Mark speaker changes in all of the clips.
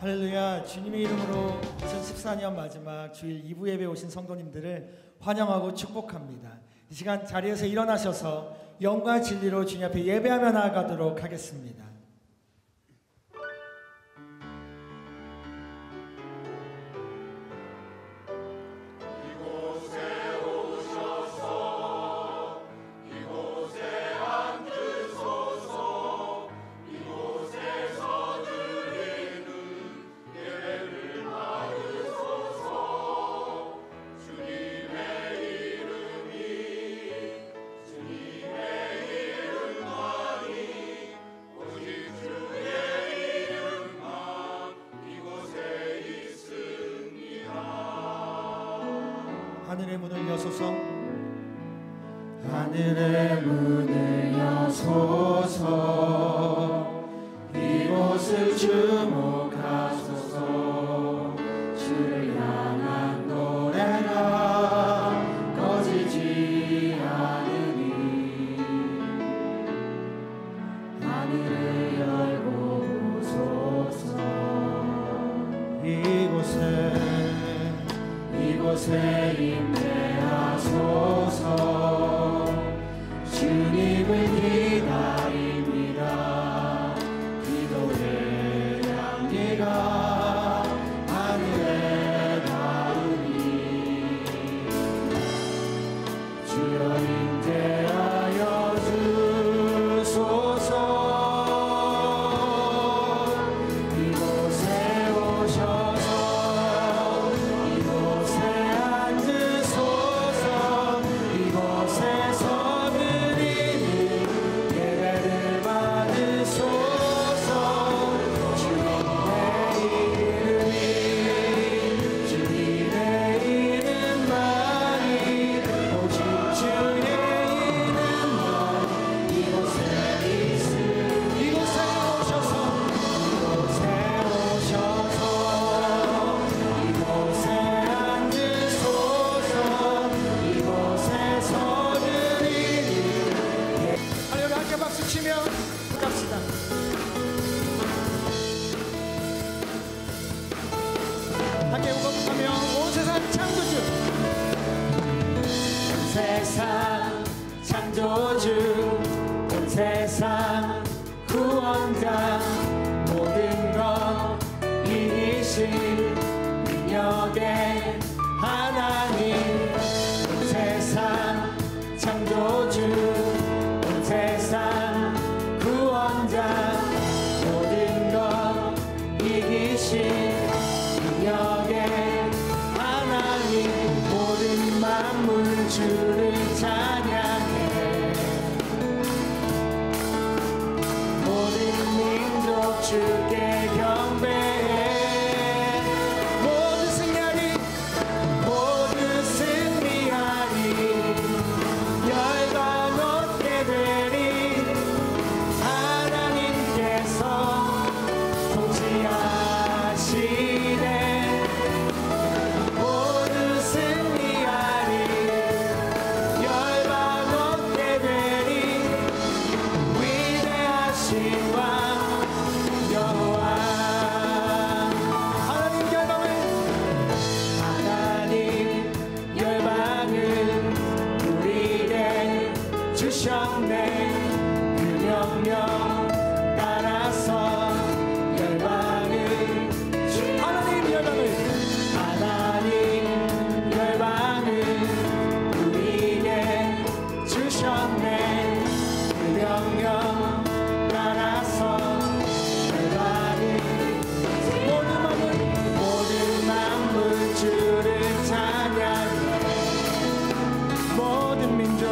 Speaker 1: 할렐루야. 주님의 이름으로 2014년 마지막 주일 2부 예배 오신 성도님들을 환영하고 축복합니다. 이 시간 자리에서 일어나셔서 영과 진리로 주님 앞에 예배하며 나아가도록 하겠습니다. 하늘의 문을 여소서.
Speaker 2: 하늘의 문을 여소서. 이곳을 주목하소서. 주를 향한 노래가 꺼지지 않으니 하늘을 열고 보소서. 이곳에 임재하소서. 주님을 기다립니다. 기도의 향기가 하늘에 닿으니 주여 임재하여 주소서. 이곳에 오셔서 온 세상 구원자 모든 것 이기신 능력의 하나님. 온 세상 창조주 온 세상 구원자 모든 것 이기신 능력의 하나님. 모든 만물 주를 찬양해. 주께 경배해. 모두 승리하리. 열방 얻게 되리. 하나님께서 통치하시네. 모두 승리하리. 열방 얻게 되리. 위대하신 왕 주셨네. 그 명령 따라서 열방을 하나님 열방을 우리에게 주셨네. 그 명령 따라서 열방을 모든 만물 주를 찬양해. 모든 민족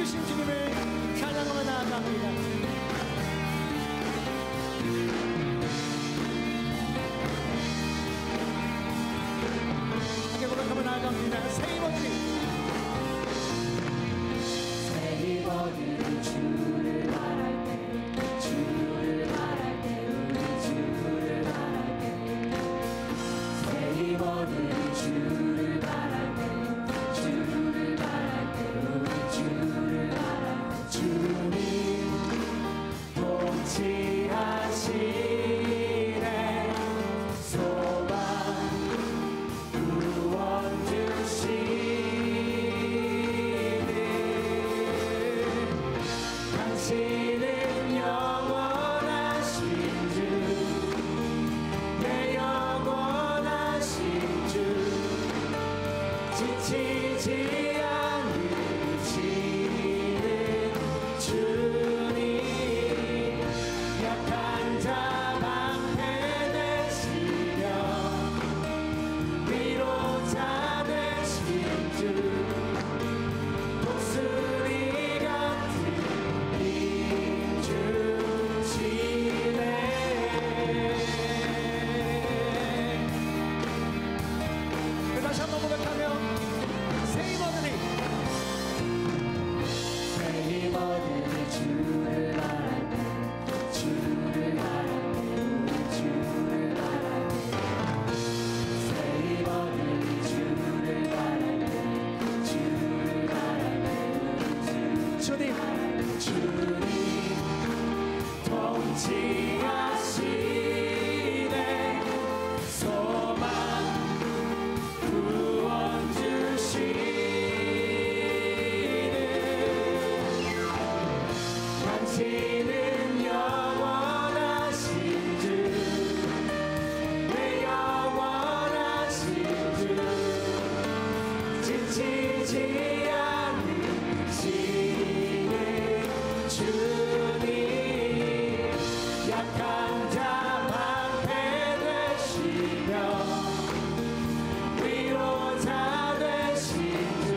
Speaker 1: 주신 주님을 찬양하며 나아갑니다. 함께 고백하며 나아갑니다. 새 힘없이
Speaker 2: 주를 바랄 때 주를 바랄 때 우리 주를 바랄 때 새 힘 얻으리 주를 바랄 때 주를 바랄 때 우리 주를 바랄 때 주님 통치하시네 소망 구원 주시네 당신은 영원하신 주 내 영원하신 주 지치지 않으시는 주님 약한 자 방패 되시며 위로자 되신 주 독수리 같은 힘 주시네
Speaker 1: 다시 한번 고백하며 새 힘 얻으리
Speaker 2: 새 힘 얻으리 주를 바랄 때 주를 바랄 때 우리 주를 바랄 때 새 힘 얻으리 주를 바랄 때 주를 바랄 때 우리
Speaker 1: 주님
Speaker 2: 주님 통치하시네 소망 구원 주시네 당신은 영원하신 주 내 영원하신 주 지치지 않으시는 주님 약한 자 방패 되시며 위로자 되신 주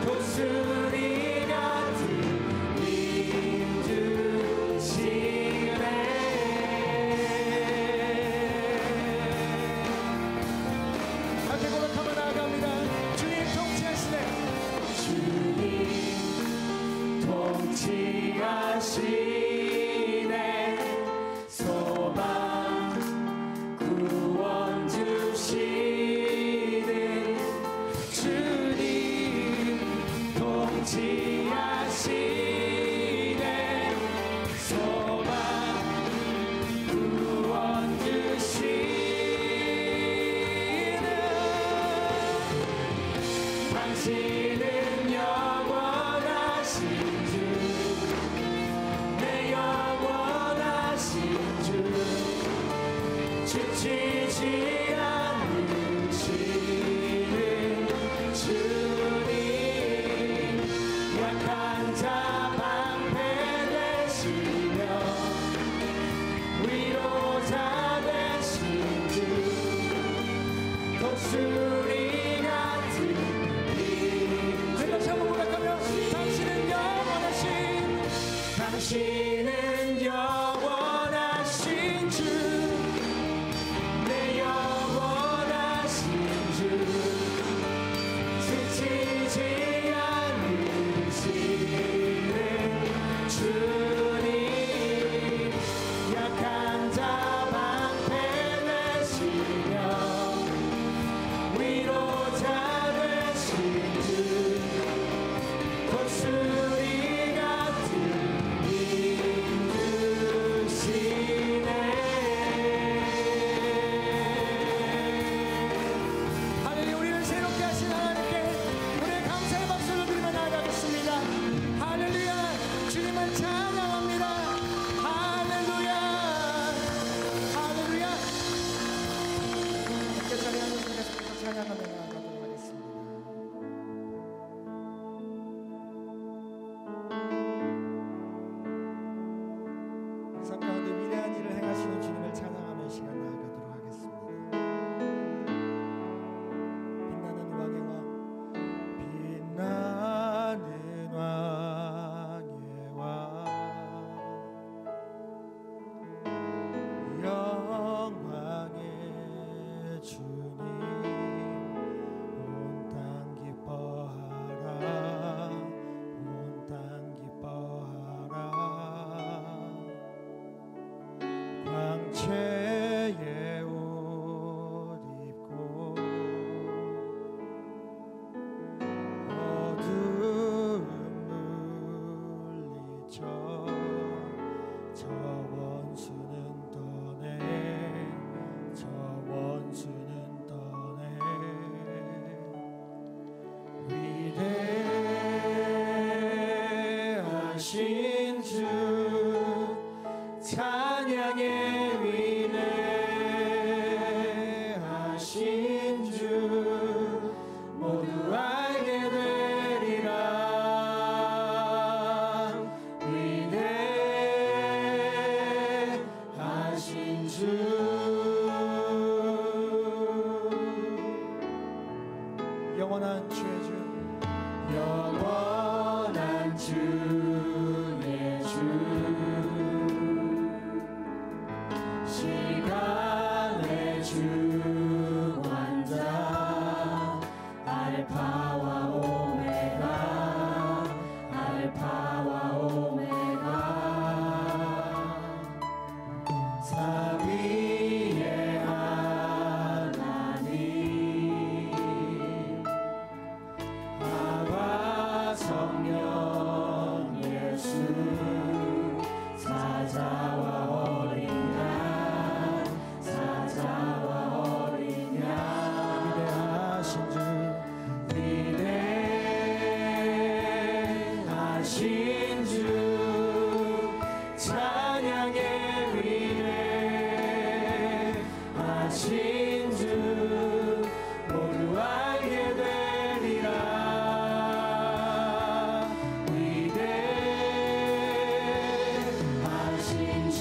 Speaker 2: 독수리 같은 힘 주시네
Speaker 1: 함께 고백하며 나아갑니다. 주님 통치하시네
Speaker 2: 주님 통치하시네 소망 구원 주시는 주님 통치하시네 소망 구원 주시는 당신은 영원하신 주 내 영원하신 주 지치지 않으시는 주님 약한 자 방패 되시며 위로자 되신 주 독수리 같은 힘
Speaker 1: 다시 한번 고백하며 당신은 영원하신
Speaker 2: 당신은 영원하신 주 내 영원하신 주 지치지 않으시는 주님 약한 자 방패 되시며
Speaker 1: 영원한 주의 주
Speaker 2: 영원한 주의 주 시간의 주관자 알파와 오메가 알파와 오메가 삼위의 하나님 아바 성령 예수 사자와 어린 양 사자와 어린 양
Speaker 1: 위대하신 주
Speaker 2: 위대하신 주 찬양의 위대하신 주 모두 알게 되리라 위대하신 주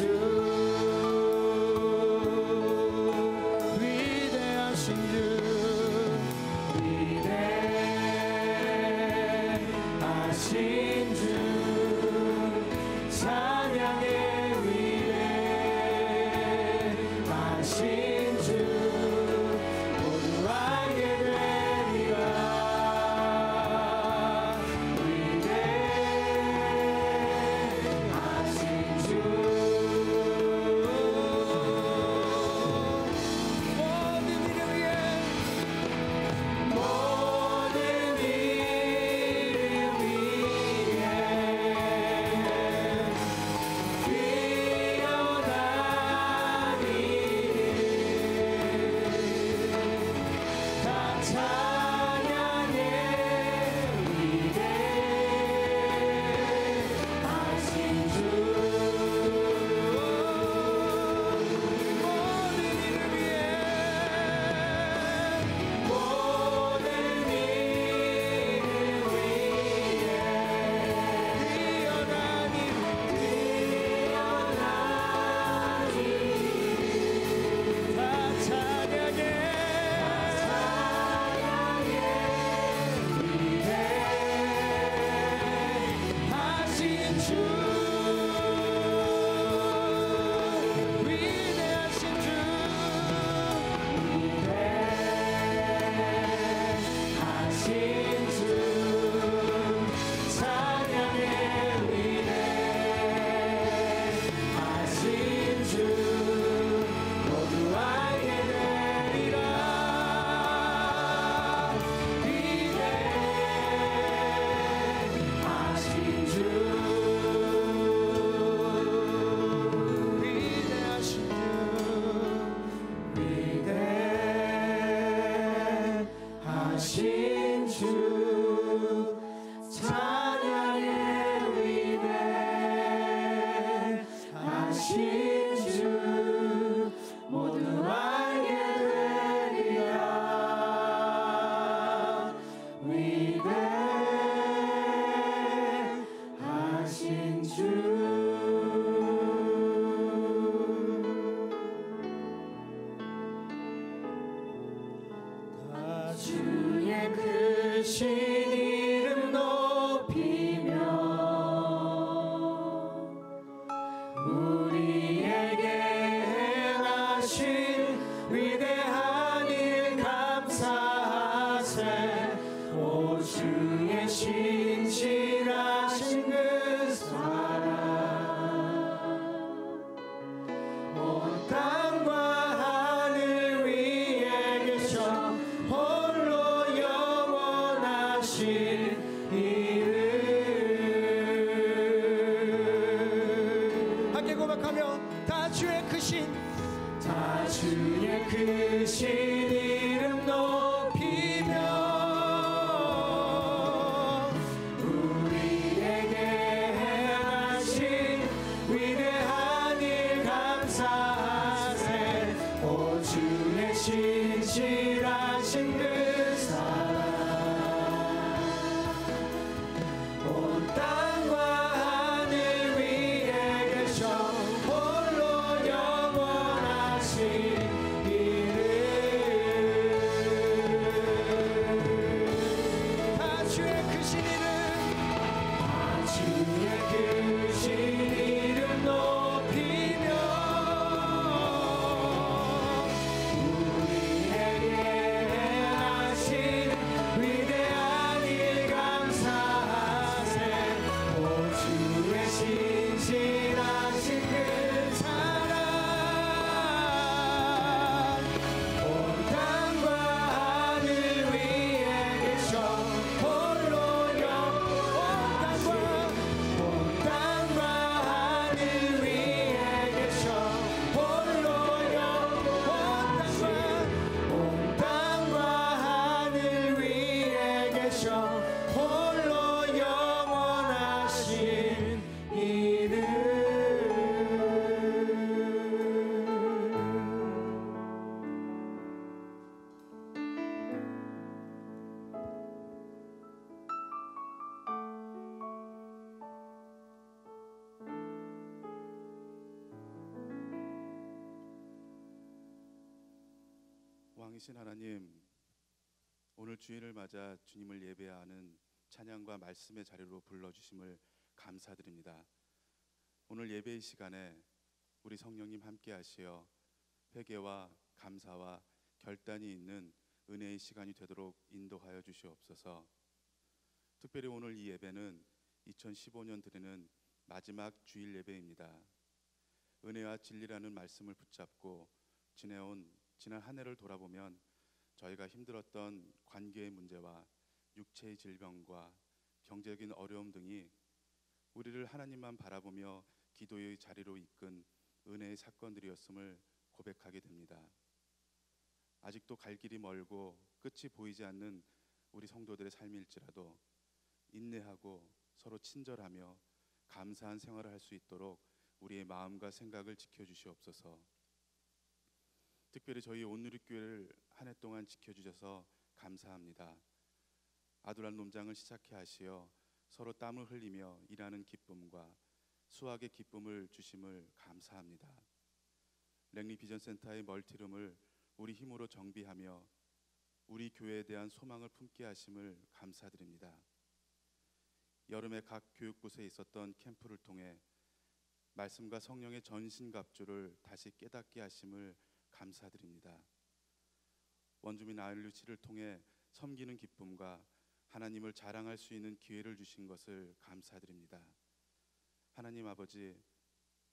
Speaker 1: 위대하신 주
Speaker 2: 위대하신 주 찬양의 위대하신 주 모두 알게 되리라 위대하신 주
Speaker 1: 모든 이름 위에
Speaker 2: 모든 이름 위에 뛰어난 이름 다 찬양의 위대하신 주
Speaker 1: 모든 이름 위에
Speaker 2: 모든 이름 위에
Speaker 1: 뛰어난 이름 다 찬양해
Speaker 2: 하신 주
Speaker 1: 위대하신 주
Speaker 2: 하신 주 찬양의 위대하신 주 모두 알게 되리라 위대하신 주
Speaker 1: 위대하신 주
Speaker 2: 위대하신 주 찬양의 위대하신 주 모두 알게 되리라 위대하신 주
Speaker 1: 다
Speaker 2: 주의 크신 이름 높이며 우리에게 행하신 위대한 일 감사하세 오 주의 신실하신 그 사랑 온 땅과 하늘 위에 계셔 홀로 영원하신 이름
Speaker 1: 함께 고백하며 다 주의 크신
Speaker 2: 다 주의 크신 이름 높이며 우리에게 행하신 위대한 일 감사하세 오 주의 신실하신 그 사랑 온 땅과 하늘 위에 계셔 홀로 영원하신 이름
Speaker 3: 왕이신 하나님, 오늘 주일을 맞아 주님을 예배하는 찬양과 말씀의 자리로 불러주심을 감사드립니다. 오늘 예배의 시간에 우리 성령님 함께 하시어 회개와 감사와 결단이 있는 은혜의 시간이 되도록 인도하여 주시옵소서. 특별히 오늘 이 예배는 2015년 드리는 마지막 주일 예배입니다. 은혜와 진리라는 말씀을 붙잡고 지난 한 해를 돌아보면 저희가 힘들었던 관계의 문제와 육체의 질병과 경제적인 어려움 등이 우리를 하나님만 바라보며 기도의 자리로 이끈 은혜의 사건들이었음을 고백하게 됩니다. 아직도 갈 길이 멀고 끝이 보이지 않는 우리 성도들의 삶일지라도 인내하고 서로 친절하며 감사한 생활을 할 수 있도록 우리의 마음과 생각을 지켜주시옵소서. 특별히 저희 온누리교회를 한 해 동안 지켜주셔서 감사합니다. 아두란 농장을 시작해 하시어 서로 땀을 흘리며 일하는 기쁨과 수확의 기쁨을 주심을 감사합니다. 랭리 비전센터의 멀티룸을 우리 힘으로 정비하며 우리 교회에 대한 소망을 품게 하심을 감사드립니다. 여름에 각 교육부서에 있었던 캠프를 통해 말씀과 성령의 전신갑주를 다시 깨닫게 하심을 감사드립니다. 원주민 RUC를 통해 섬기는 기쁨과 하나님을 자랑할 수 있는 기회를 주신 것을 감사드립니다. 하나님 아버지,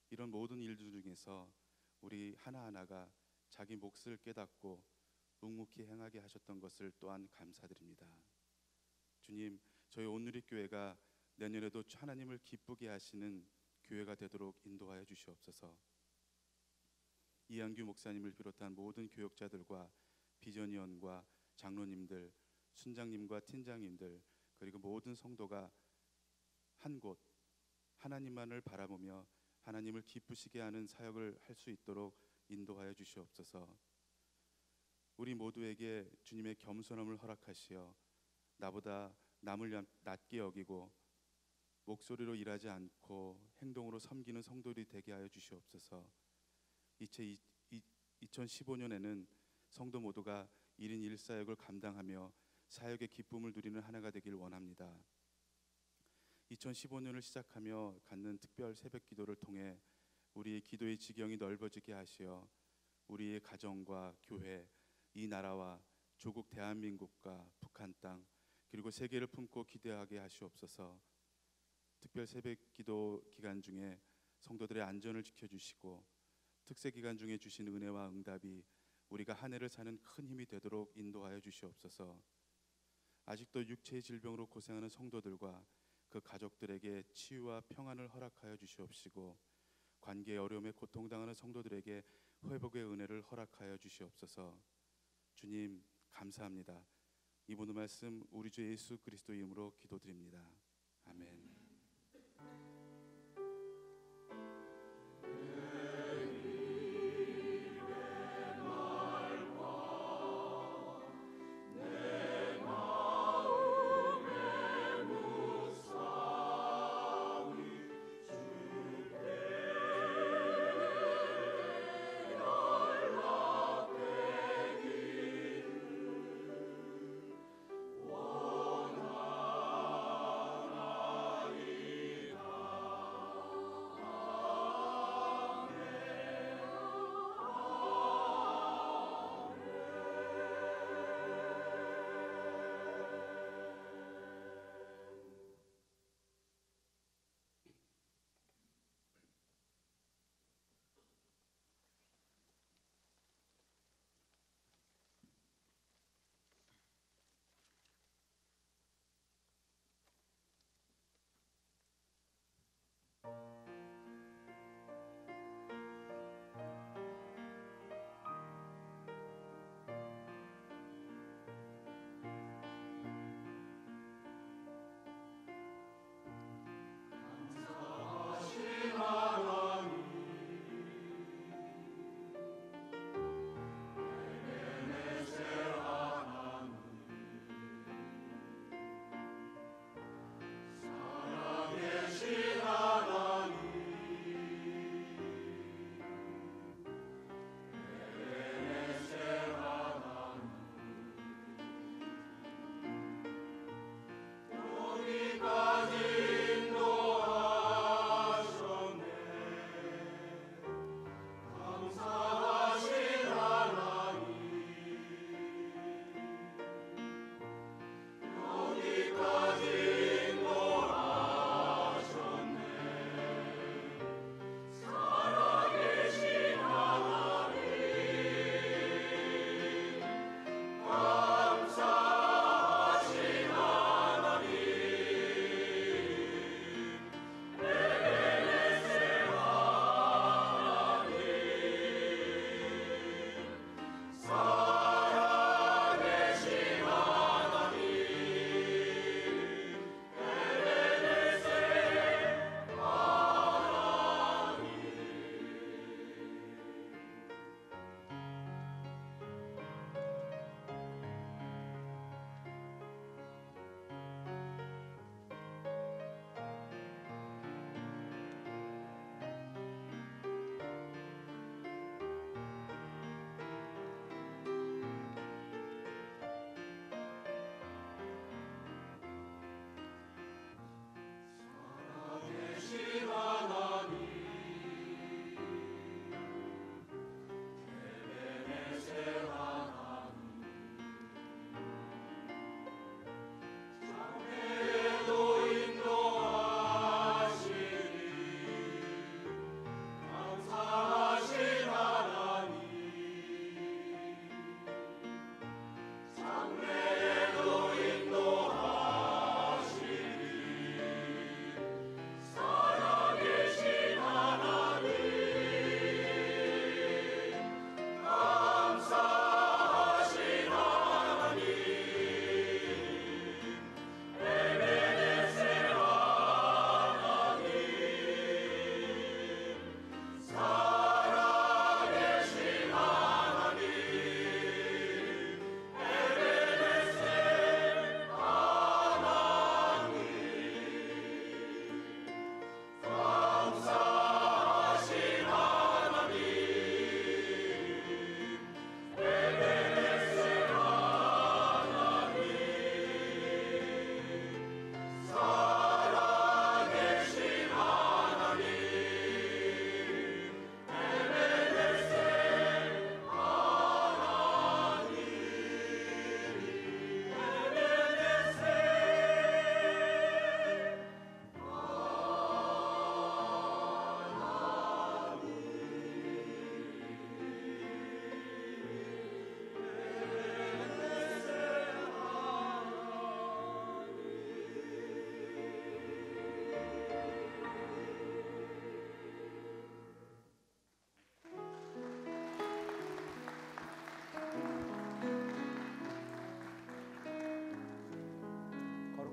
Speaker 3: 이런 모든 일들 중에서 우리 하나하나가 자기 몫을 깨닫고 묵묵히 행하게 하셨던 것을 또한 감사드립니다. 주님, 저희 온누리교회가 내년에도 하나님을 기쁘게 하시는 교회가 되도록 인도하여 주시옵소서. 이한규 목사님을 비롯한 모든 교역자들과 비전위원과 장로님들, 순장님과 팀장님들, 그리고 모든 성도가 한 곳 하나님만을 바라보며 하나님을 기쁘시게 하는 사역을 할 수 있도록 인도하여 주시옵소서. 우리 모두에게 주님의 겸손함을 허락하시어 나보다 남을 낮게 여기고 목소리로 일하지 않고 행동으로 섬기는 성도들이 되게 하여 주시옵소서. 2015년에는 성도 모두가 1인 1사역을 감당하며 사역의 기쁨을 누리는 한 해가 되길 원합니다. 2015년을 시작하며 갖는 특별 새벽 기도를 통해 우리의 기도의 지경이 넓어지게 하시어 우리의 가정과 교회, 이 나라와 조국 대한민국과 북한 땅, 그리고 세계를 품고 기대하게 하시옵소서. 특별 새벽 기도 기간 중에 성도들의 안전을 지켜주시고 특세 기간 중에 주신 은혜와 응답이 우리가 한 해를 사는 큰 힘이 되도록 인도하여 주시옵소서. 아직도 육체의 질병으로 고생하는 성도들과 그 가족들에게 치유와 평안을 허락하여 주시옵시고 관계의 어려움에 고통당하는 성도들에게 회복의 은혜를 허락하여 주시옵소서. 주님 감사합니다. 이 모든 말씀 우리 주 예수 그리스도 이름으로 기도드립니다. 아멘.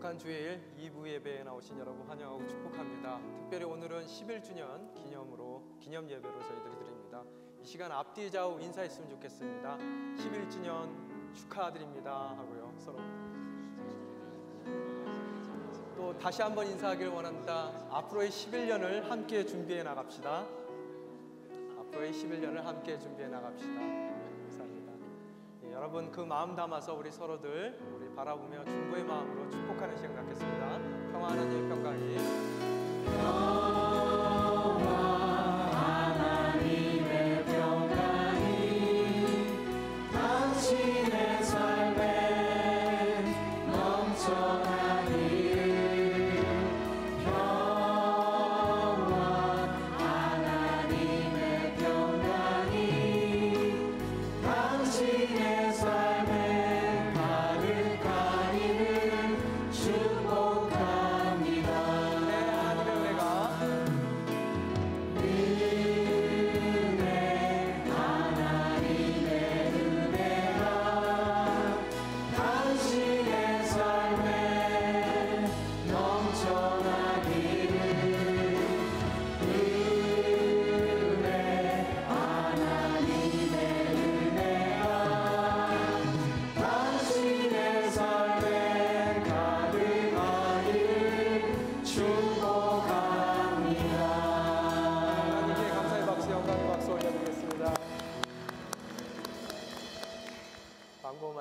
Speaker 4: 거룩한 주일 2부 예배에 나오신 여러분 환영하고 축복합니다. 특별히 오늘은 11주년 기념 예배로 저희들이 드립니다. 이 시간 앞뒤 좌우 인사했으면 좋겠습니다. 11주년 축하드립니다 하고요. 서로 또 다시 한번 인사하길 원합니다. 앞으로의 11년을 함께 준비해 나갑시다. 앞으로의 11년을 함께 준비해 나갑시다. 감사합니다. 예, 여러분 그 마음 담아서 우리 서로들 우리 바라보며 중보의 마음으로 축복하는 시간 갖겠습니다. 평화 하나님의 평강이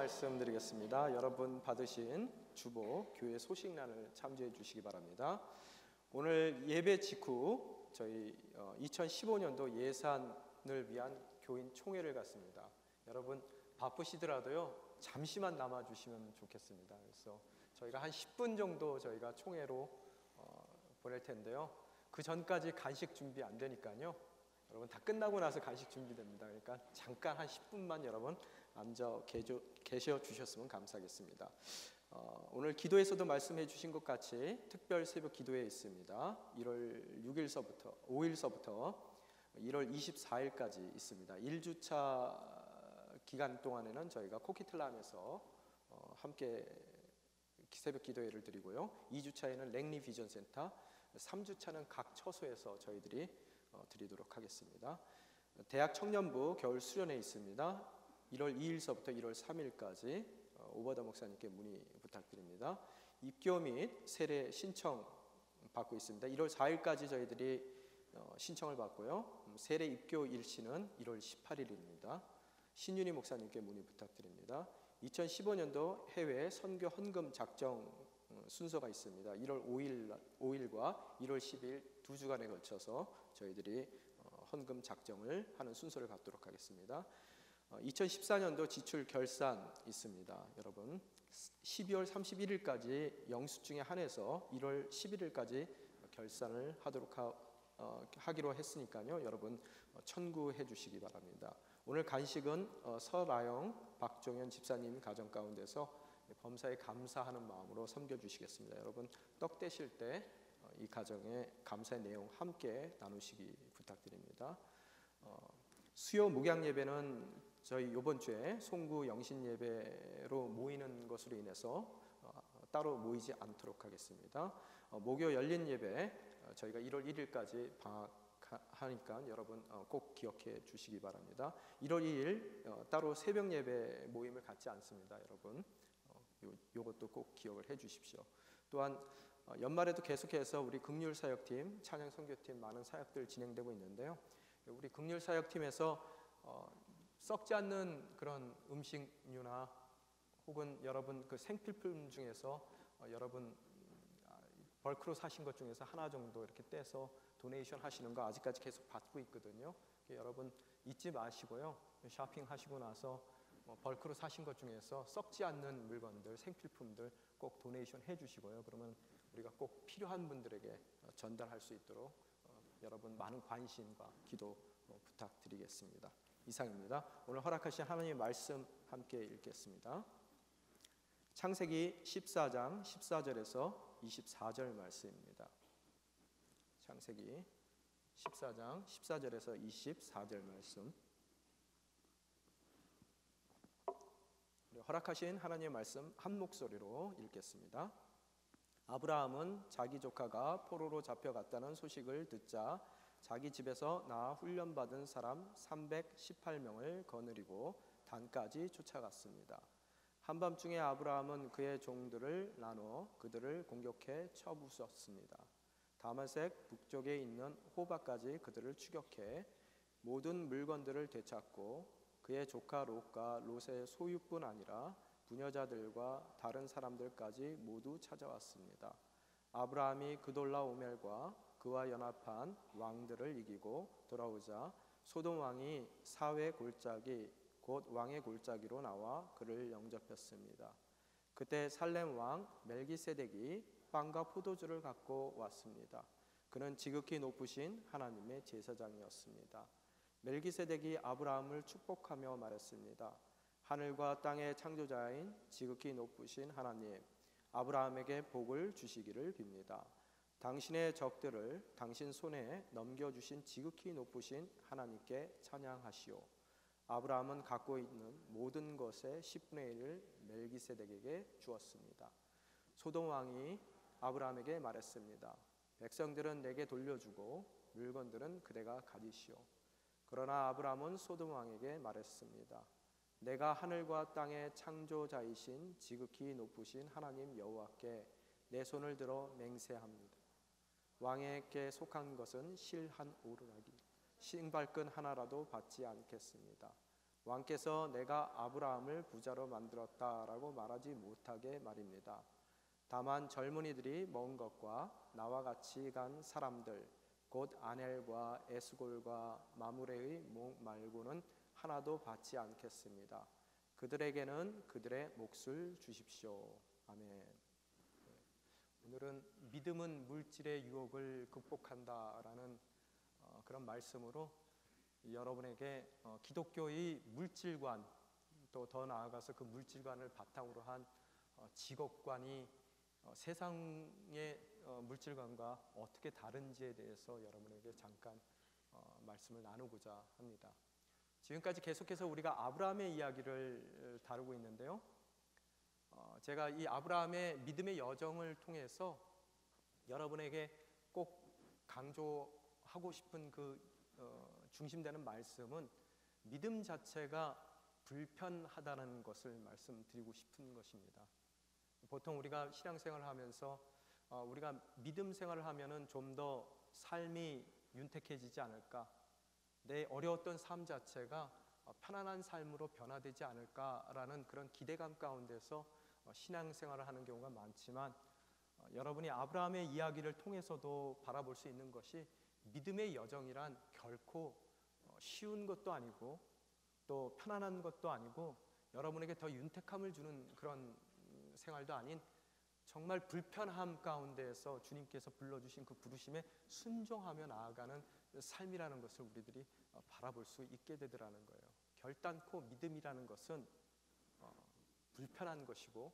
Speaker 4: 말씀드리겠습니다. 여러분 받으신 주보 교회 소식란을 참조해 주시기 바랍니다. 오늘 예배 직후 저희 2015년도 예산을 위한 교인 총회를 갖습니다. 여러분 바쁘시더라도요 잠시만 남아 주시면 좋겠습니다. 그래서 저희가 한 10분 정도 저희가 총회로 보낼 텐데요. 그 전까지 간식 준비 안 되니까요. 여러분 다 끝나고 나서 간식 준비됩니다. 그러니까 잠깐 한 10분만 여러분 앉아 계셔 주셨으면 감사하겠습니다. 오늘 기도에서도 말씀해 주신 것 같이 특별 새벽 기도회 있습니다. 1월 6일서부터 5일서부터 1월 24일까지 있습니다. 1주차 기간 동안에는 저희가 코키틀람에서 함께 새벽 기도회를 드리고요. 2주차에는 랭리 비전 센터, 3주차는 각 처소에서 저희들이 드리도록 하겠습니다. 대학 청년부 겨울 수련회 있습니다. 1월 2일서부터 1월 3일까지 오바다 목사님께 문의 부탁드립니다. 입교 및 세례 신청 받고 있습니다. 1월 4일까지 저희들이 신청을 받고요. 세례 입교 일시는 1월 18일입니다. 신윤희 목사님께 문의 부탁드립니다. 2015년도 해외 선교 헌금 작정 순서가 있습니다. 1월 5일과 1월 10일 두 주간에 걸쳐서 저희들이 헌금 작정을 하는 순서를 갖도록 하겠습니다. 2014년도 지출 결산 있습니다. 여러분 12월 31일까지 영수증에 한해서 1월 11일까지 결산을 하기로 했으니까요. 여러분 청구해 주시기 바랍니다. 오늘 간식은 서라영 박종현 집사님 가정 가운데서 범사에 감사하는 마음으로 섬겨주시겠습니다. 여러분 떡 떼실 때 이 가정의 감사의 내용 함께 나누시기 부탁드립니다. 수요 목양 예배는 저희 이번 주에 송구 영신 예배로 모이는 것으로 인해서 따로 모이지 않도록 하겠습니다. 목요 열린 예배 저희가 1월 1일까지 방학하니까 여러분 꼭 기억해 주시기 바랍니다. 1월 2일 따로 새벽 예배 모임을 갖지 않습니다. 여러분 요것도 꼭 기억을 해 주십시오. 또한 연말에도 계속해서 우리 긍휼 사역팀, 찬양 선교팀 많은 사역들 진행되고 있는데요. 우리 긍휼 사역팀에서 썩지 않는 그런 음식류나 혹은 여러분 그 생필품 중에서 여러분 벌크로 사신 것 중에서 하나 정도 이렇게 떼서 도네이션 하시는 거 아직까지 계속 받고 있거든요. 여러분 잊지 마시고요. 쇼핑하시고 나서 벌크로 사신 것 중에서 썩지 않는 물건들, 생필품들 꼭 도네이션 해주시고요. 그러면 우리가 꼭 필요한 분들에게 전달할 수 있도록 여러분 많은 관심과 기도 부탁드리겠습니다. 이상입니다. 오늘 허락하신 하나님의 말씀 함께 읽겠습니다. 창세기 14장 14절에서 24절 말씀입니다. 창세기 14장 14절에서 24절 말씀. 허락하신 하나님의 말씀 한 목소리로 읽겠습니다. 아브라함은 자기 조카가 포로로 잡혀갔다는 소식을 듣자 자기 집에서 나와 훈련받은 사람 318명을 거느리고 단까지 쫓아갔습니다. 한밤중에 아브라함은 그의 종들을 나누어 그들을 공격해 쳐부쉈습니다. 다메섹 북쪽에 있는 호바까지 그들을 추격해 모든 물건들을 되찾고 그의 조카 롯과 롯의 소유뿐 아니라 부녀자들과 다른 사람들까지 모두 찾아왔습니다. 아브라함이 그돌라오멜과 그와 연합한 왕들을 이기고 돌아오자 소돔 왕이 사회 골짜기 곧 왕의 골짜기로 나와 그를 영접했습니다. 그때 살렘 왕 멜기세덱이 빵과 포도주를 갖고 왔습니다. 그는 지극히 높으신 하나님의 제사장이었습니다. 멜기세덱이 아브라함을 축복하며 말했습니다. 하늘과 땅의 창조자인 지극히 높으신 하나님, 아브라함에게 복을 주시기를 빕니다. 당신의 적들을 당신 손에 넘겨주신 지극히 높으신 하나님께 찬양하시오. 아브라함은 갖고 있는 모든 것의 10분의 1을 멜기세덱에게 주었습니다. 소돔 왕이 아브라함에게 말했습니다. 백성들은 내게 돌려주고 물건들은 그대가 가지시오. 그러나 아브라함은 소돔 왕에게 말했습니다. 내가 하늘과 땅의 창조자이신 지극히 높으신 하나님 여호와께 내 손을 들어 맹세합니다. 왕에게 속한 것은 실 한 오르락이 신발끈 하나라도 받지 않겠습니다. 왕께서 내가 아브라함을 부자로 만들었다라고 말하지 못하게 말입니다. 다만 젊은이들이 먹은 것과 나와 같이 간 사람들 곧 아넬과 에스골과 마므레의 목 말고는 하나도 받지 않겠습니다. 그들에게는 그들의 몫을 주십시오. 아멘. 오늘은 믿음은 물질의 유혹을 극복한다라는 그런 말씀으로 여러분에게 기독교의 물질관, 또 더 나아가서 그 물질관을 바탕으로 한 직업관이 세상의 물질관과 어떻게 다른지에 대해서 여러분에게 잠깐 말씀을 나누고자 합니다. 지금까지 계속해서 우리가 아브라함의 이야기를 다루고 있는데요. 제가 이 아브라함의 믿음의 여정을 통해서 여러분에게 꼭 강조하고 싶은 그 중심되는 말씀은 믿음 자체가 불편하다는 것을 말씀드리고 싶은 것입니다. 보통 우리가 신앙생활을 하면서 우리가 믿음 생활을 하면은 좀 더 삶이 윤택해지지 않을까, 내 어려웠던 삶 자체가 편안한 삶으로 변화되지 않을까라는 그런 기대감 가운데서 신앙생활을 하는 경우가 많지만, 여러분이 아브라함의 이야기를 통해서도 바라볼 수 있는 것이 믿음의 여정이란 결코 쉬운 것도 아니고 또 편안한 것도 아니고 여러분에게 더 윤택함을 주는 그런 생활도 아닌 정말 불편함 가운데에서 주님께서 불러주신 그 부르심에 순종하며 나아가는 삶이라는 것을 우리들이 바라볼 수 있게 되더라는 거예요. 결단코 믿음이라는 것은 불편한 것이고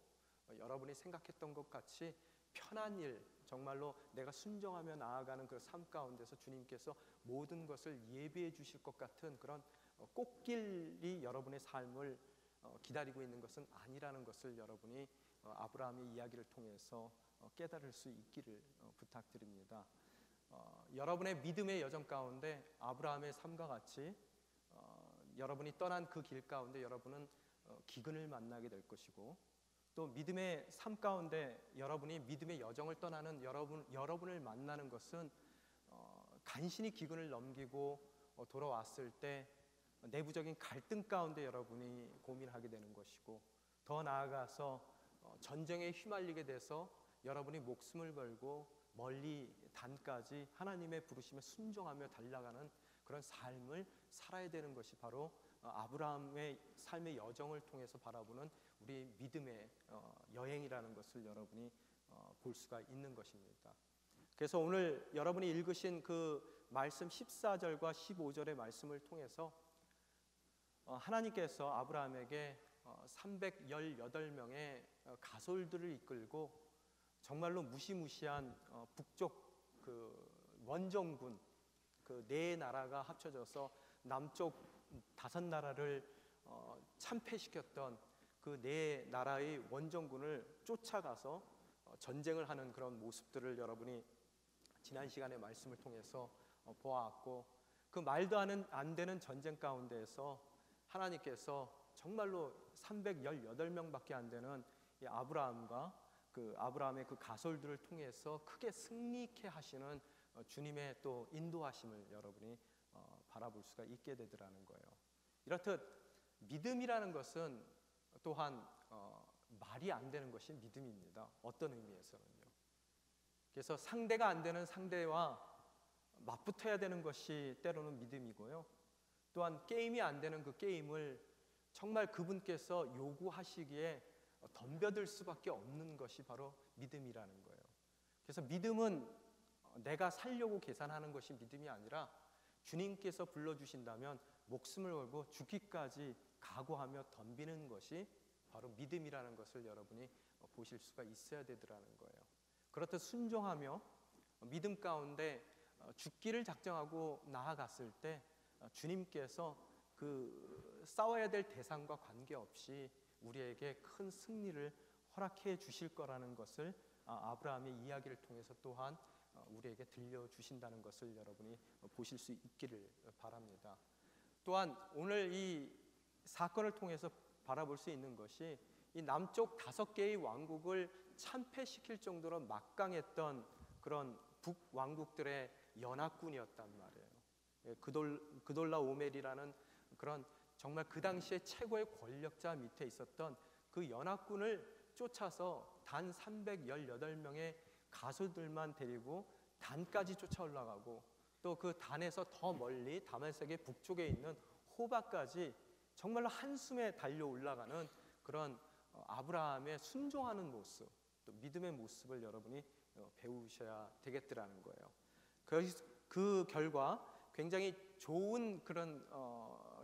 Speaker 4: 여러분이 생각했던 것 같이 편한 일, 정말로 내가 순종하며 나아가는 그 삶 가운데서 주님께서 모든 것을 예비해 주실 것 같은 그런 꽃길이 여러분의 삶을 기다리고 있는 것은 아니라는 것을 여러분이 아브라함의 이야기를 통해서 깨달을 수 있기를 부탁드립니다. 여러분의 믿음의 여정 가운데 아브라함의 삶과 같이 여러분이 떠난 그 길 가운데 여러분은 기근을 만나게 될 것이고, 또 믿음의 삶 가운데 여러분이 믿음의 여정을 떠나는 여러분을 만나는 것은 간신히 기근을 넘기고 돌아왔을 때 내부적인 갈등 가운데 여러분이 고민하게 되는 것이고, 더 나아가서 전쟁에 휘말리게 돼서 여러분이 목숨을 걸고 멀리 단까지 하나님의 부르심에 순종하며 달려가는 그런 삶을 살아야 되는 것이 바로 아브라함의 삶의 여정을 통해서 바라보는 우리 믿음의 여행이라는 것을 여러분이 볼 수가 있는 것입니다. 그래서 오늘 여러분이 읽으신 그 말씀 14절과 15절의 말씀을 통해서 하나님께서 아브라함에게 318명의 가솔들을 이끌고 정말로 무시무시한 북쪽 그 원정군, 그 네 나라가 합쳐져서 남쪽 5나라를 참패시켰던 그 네 나라의 원정군을 쫓아가서 전쟁을 하는 그런 모습들을 여러분이 지난 시간의 말씀을 통해서 보아왔고, 그 말도 안 되는 전쟁 가운데에서 하나님께서 정말로 318명밖에 안 되는 이 아브라함과 그 아브라함의 그 가솔들을 통해서 크게 승리케 하시는 주님의 또 인도하심을 여러분이 바라볼 수가 있게 되더라는 거예요. 이렇듯 믿음이라는 것은 또한 말이 안 되는 것이 믿음입니다. 어떤 의미에서는요. 그래서 상대가 안 되는 상대와 맞붙어야 되는 것이 때로는 믿음이고요. 또한 게임이 안 되는 그 게임을 정말 그분께서 요구하시기에 덤벼들 수밖에 없는 것이 바로 믿음이라는 거예요. 그래서 믿음은 내가 살려고 계산하는 것이 믿음이 아니라 주님께서 불러주신다면 목숨을 걸고 죽기까지 각오하며 덤비는 것이 바로 믿음이라는 것을 여러분이 보실 수가 있어야 되더라는 거예요. 그렇듯 순종하며 믿음 가운데 죽기를 작정하고 나아갔을 때 주님께서 그 싸워야 될 대상과 관계없이 우리에게 큰 승리를 허락해 주실 거라는 것을 아브라함의 이야기를 통해서 또한 우리에게 들려주신다는 것을 여러분이 보실 수 있기를 바랍니다. 또한 오늘 이 사건을 통해서 바라볼 수 있는 것이 이 남쪽 5개의 왕국을 참패시킬 정도로 막강했던 그런 북왕국들의 연합군이었단 말이에요. 그돌라오멜이라는 그런 정말 그 당시에 최고의 권력자 밑에 있었던 그 연합군을 쫓아서 단 318명의 가수들만 데리고 단까지 쫓아 올라가고, 또 그 단에서 더 멀리 다메섹의 북쪽에 있는 호바까지 정말로 한숨에 달려 올라가는 그런 아브라함의 순종하는 모습, 또 믿음의 모습을 여러분이 배우셔야 되겠더라는 거예요. 그 결과 굉장히 좋은 그런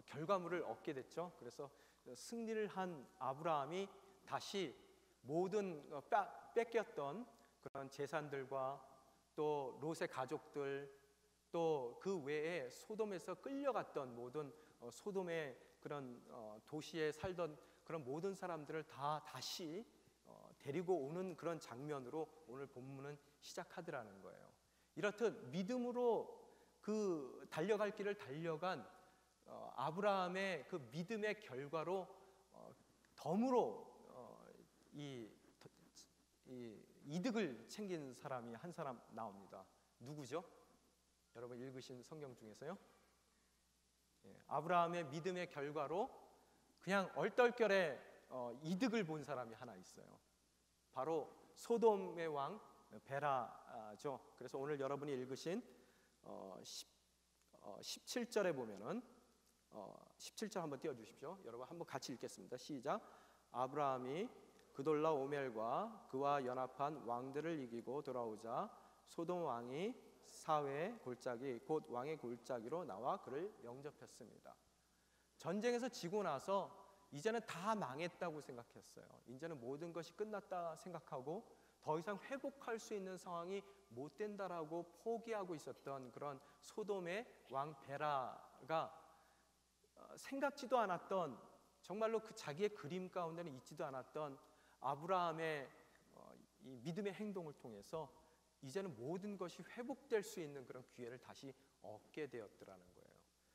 Speaker 4: 결과물을 얻게 됐죠. 그래서 승리를 한 아브라함이 다시 모든 뺏겼던 그런 재산들과 또 롯의 가족들, 또 그 외에 소돔에서 끌려갔던 모든 소돔의 그런 도시에 살던 그런 모든 사람들을 다시 데리고 오는 그런 장면으로 오늘 본문은 시작하더라는 거예요. 이렇듯 믿음으로 그 달려갈 길을 달려간 아브라함의 그 믿음의 결과로 덤으로 이 이득을 챙긴 사람이 한 사람 나옵니다. 누구죠? 여러분 읽으신 성경 중에서요? 아브라함의 믿음의 결과로 그냥 얼떨결에 이득을 본 사람이 하나 있어요. 바로 소돔의 왕 베라죠. 그래서 오늘 여러분이 읽으신 17절에 보면은 17절 한번 띄워주십시오. 여러분 한번 같이 읽겠습니다. 시작. 아브라함이 그돌라오멜과 그와 연합한 왕들을 이기고 돌아오자 소돔 왕이 사회 골짜기 곧 왕의 골짜기로 나와 그를 영접했습니다. 전쟁에서 지고 나서 이제는 다 망했다고 생각했어요. 이제는 모든 것이 끝났다 생각하고 더 이상 회복할 수 있는 상황이 못 된다라고 포기하고 있었던 그런 소돔의 왕 베라가 생각지도 않았던, 정말로 그 자기의 그림 가운데는 있지도 않았던 아브라함의 이 믿음의 행동을 통해서 이제는 모든 것이 회복될 수 있는 그런 기회를 다시 얻게 되었더라는 거예요.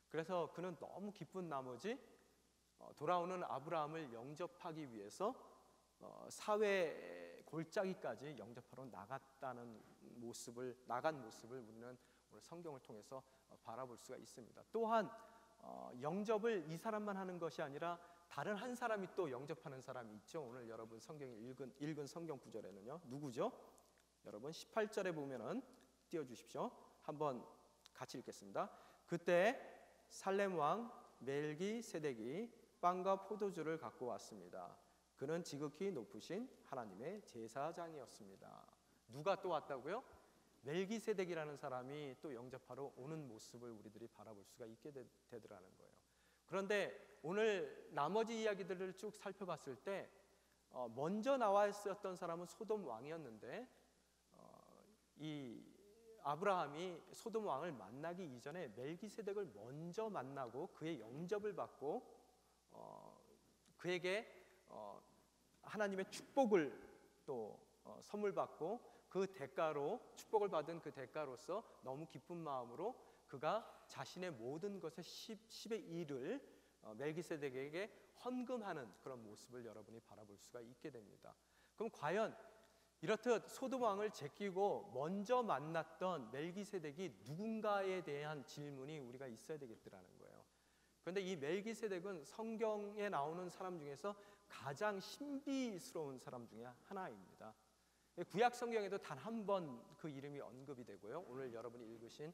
Speaker 4: 그래서 그는 너무 기쁜 나머지 돌아오는 아브라함을 영접하기 위해서 사회 골짜기까지 영접하러 나간 모습을 우리는 오늘 성경을 통해서 바라볼 수가 있습니다. 또한 영접을 이 사람만 하는 것이 아니라 다른 한 사람이 또 영접하는 사람이 있죠. 오늘 여러분 성경에 읽은 성경 구절에는요. 누구죠? 여러분 18절에 보면은 띄워주십시오. 한번 같이 읽겠습니다. 그때 살렘 왕 멜기세덱이 빵과 포도주를 갖고 왔습니다. 그는 지극히 높으신 하나님의 제사장이었습니다. 누가 또 왔다고요? 멜기세덱이라는 사람이 또 영접하러 오는 모습을 우리들이 바라볼 수가 있게 되더라는 거예요. 그런데 오늘 나머지 이야기들을 쭉 살펴봤을 때 먼저 나와 있었던 사람은 소돔 왕이었는데 이 아브라함이 소돔 왕을 만나기 이전에 멜기세덱을 먼저 만나고 그의 영접을 받고 그에게 하나님의 축복을 또 선물 받고 그 대가로 축복을 받은 그 대가로서 너무 기쁜 마음으로 그가 자신의 모든 것의 10의 1을 멜기세덱에게 헌금하는 그런 모습을 여러분이 바라볼 수가 있게 됩니다. 그럼 과연 이렇듯 소돔 왕을 제끼고 먼저 만났던 멜기세덱이 누군가에 대한 질문이 우리가 있어야 되겠더라는 거예요. 그런데 이 멜기세덱은 성경에 나오는 사람 중에서 가장 신비스러운 사람 중에 하나입니다. 구약 성경에도 단 한 번 그 이름이 언급이 되고요. 오늘 여러분이 읽으신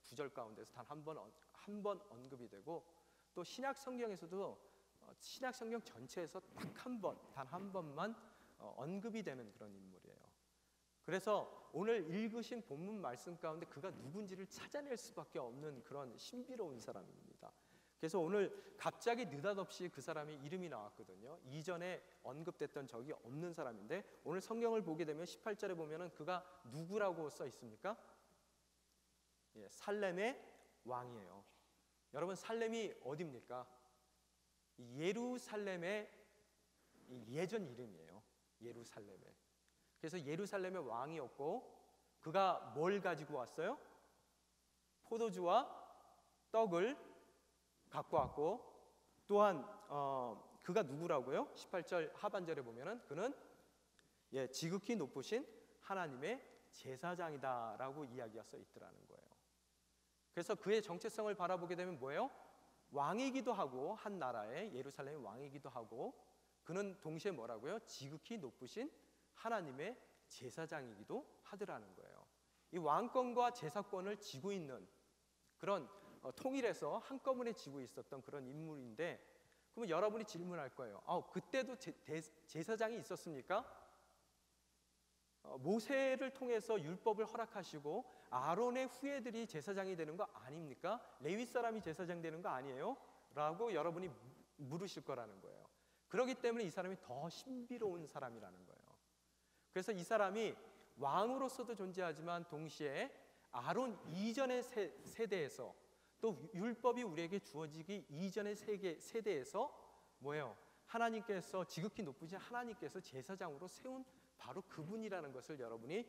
Speaker 4: 구절 가운데서 단 한 번 언급이 되고, 또 신약 성경에서도 신약 성경 전체에서 단 한 번만 언급이 되는 그런 인물이에요. 그래서 오늘 읽으신 본문 말씀 가운데 그가 누군지를 찾아낼 수밖에 없는 그런 신비로운 사람입니다. 그래서 오늘 갑자기 느닷없이 그 사람의 이름이 나왔거든요. 이전에 언급됐던 적이 없는 사람인데 오늘 성경을 보게 되면 18절에 보면은 그가 누구라고 써 있습니까? 살렘의 왕이에요. 여러분, 살렘이 어디입니까? 예루살렘의 예전 이름이에요. 예루살렘에. 그래서 예루살렘의 왕이었고, 그가 뭘 가지고 왔어요? 포도주와 떡을 갖고 왔고, 또한 그가 누구라고요? 18절 하반절에 보면은 그는 지극히 높으신 하나님의 제사장이다라고 이야기가 써 있더라는 거예요. 그래서 그의 정체성을 바라보게 되면 뭐예요? 왕이기도 하고, 한 나라의 예루살렘의 왕이기도 하고, 그는 동시에 뭐라고요? 지극히 높으신 하나님의 제사장이기도 하더라는 거예요. 이 왕권과 제사권을 지고 있는 그런 통일해서 한꺼번에 지고 있었던 그런 인물인데, 그러면 여러분이 질문할 거예요. 그때도 제사장이 있었습니까? 모세를 통해서 율법을 허락하시고 아론의 후예들이 제사장이 되는 거 아닙니까? 레위 사람이 제사장 되는 거 아니에요? 라고 여러분이 물으실 거라는 거예요. 그렇기 때문에 이 사람이 더 신비로운 사람이라는 거예요. 그래서 이 사람이 왕으로서도 존재하지만 동시에 아론 이전의 세대에서, 또 율법이 우리에게 주어지기 이전의 세대에서 뭐예요? 하나님께서, 지극히 높으신 하나님께서 제사장으로 세운 바로 그분이라는 것을 여러분이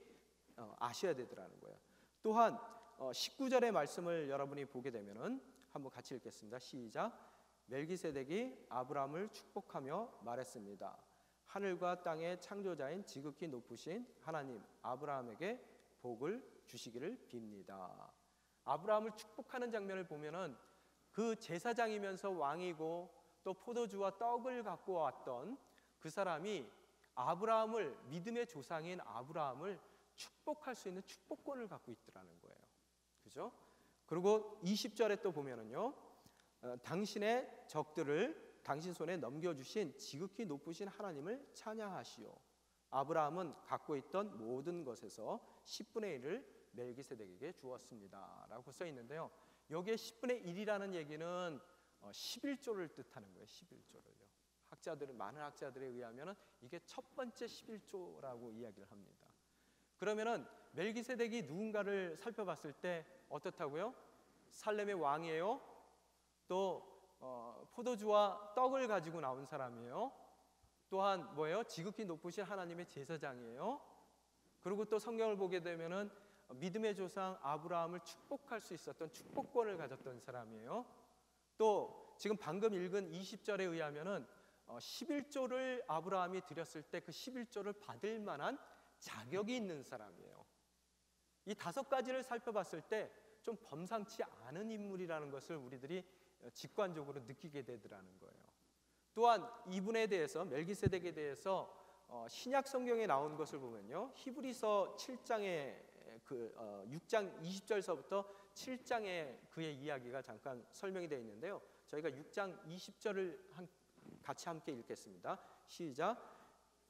Speaker 4: 아셔야 되더라는 거예요. 또한 19절의 말씀을 여러분이 보게 되면은 한번 같이 읽겠습니다. 시작. 멜기세덱이 아브라함을 축복하며 말했습니다. 하늘과 땅의 창조자인 지극히 높으신 하나님 아브라함에게 복을 주시기를 빕니다. 아브라함을 축복하는 장면을 보면은 그 제사장이면서 왕이고 또 포도주와 떡을 갖고 왔던 그 사람이 아브라함을, 믿음의 조상인 아브라함을 축복할 수 있는 축복권을 갖고 있더라는 거예요. 그죠? 그리고 20절에 또 보면은요, 당신의 적들을 당신 손에 넘겨주신 지극히 높으신 하나님을 찬양하시오. 아브라함은 갖고 있던 모든 것에서 10분의 1을 멜기세덱에게 주었습니다 라고 써 있는데요, 여기에 10분의 1이라는 얘기는 11조를 뜻하는 거예요. 11조를요. 많은 학자들에 의하면 이게 첫 번째 11조라고 이야기를 합니다. 그러면은 멜기세덱이 누군가를 살펴봤을 때 어떻다고요? 살렘의 왕이에요. 또 포도주와 떡을 가지고 나온 사람이에요. 또한 뭐예요? 지극히 높으신 하나님의 제사장이에요. 그리고 또 성경을 보게 되면은 믿음의 조상 아브라함을 축복할 수 있었던 축복권을 가졌던 사람이에요. 또 지금 방금 읽은 20절에 의하면은 11조를 아브라함이 드렸을 때 그 11조를 받을 만한 자격이 있는 사람이에요. 이 5가지를 살펴봤을 때 좀 범상치 않은 인물이라는 것을 우리들이 직관적으로 느끼게 되더라는 거예요. 또한 이분에 대해서, 멜기세덱에 대해서 신약 성경에 나온 것을 보면요, 히브리서 7장에 6장 20절서부터 7장에 그의 이야기가 잠깐 설명이 되어 있는데요, 저희가 6장 20절을 같이 함께 읽겠습니다. 시작.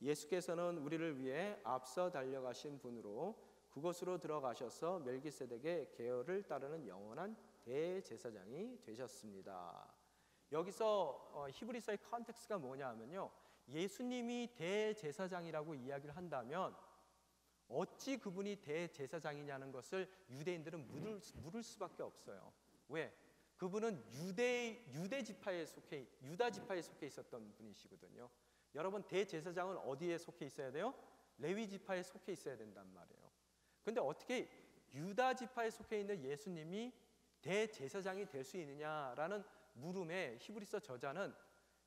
Speaker 4: 예수께서는 우리를 위해 앞서 달려가신 분으로 그곳으로 들어가셔서 멜기세덱의 계열을 따르는 영원한 대제사장이 되셨습니다. 여기서 히브리서의 컨텍스트가 뭐냐 하면요, 예수님이 대제사장이라고 이야기를 한다면 어찌 그분이 대제사장이냐는 것을 유대인들은 물을 수밖에 없어요. 왜? 그분은 유다 지파에 속해 있었던 분이시거든요. 여러분, 대제사장은 어디에 속해 있어야 돼요? 레위 지파에 속해 있어야 된단 말이에요. 근데 어떻게 유다 지파에 속해 있는 예수님이 대제사장이 될 수 있느냐라는 물음에 히브리서 저자는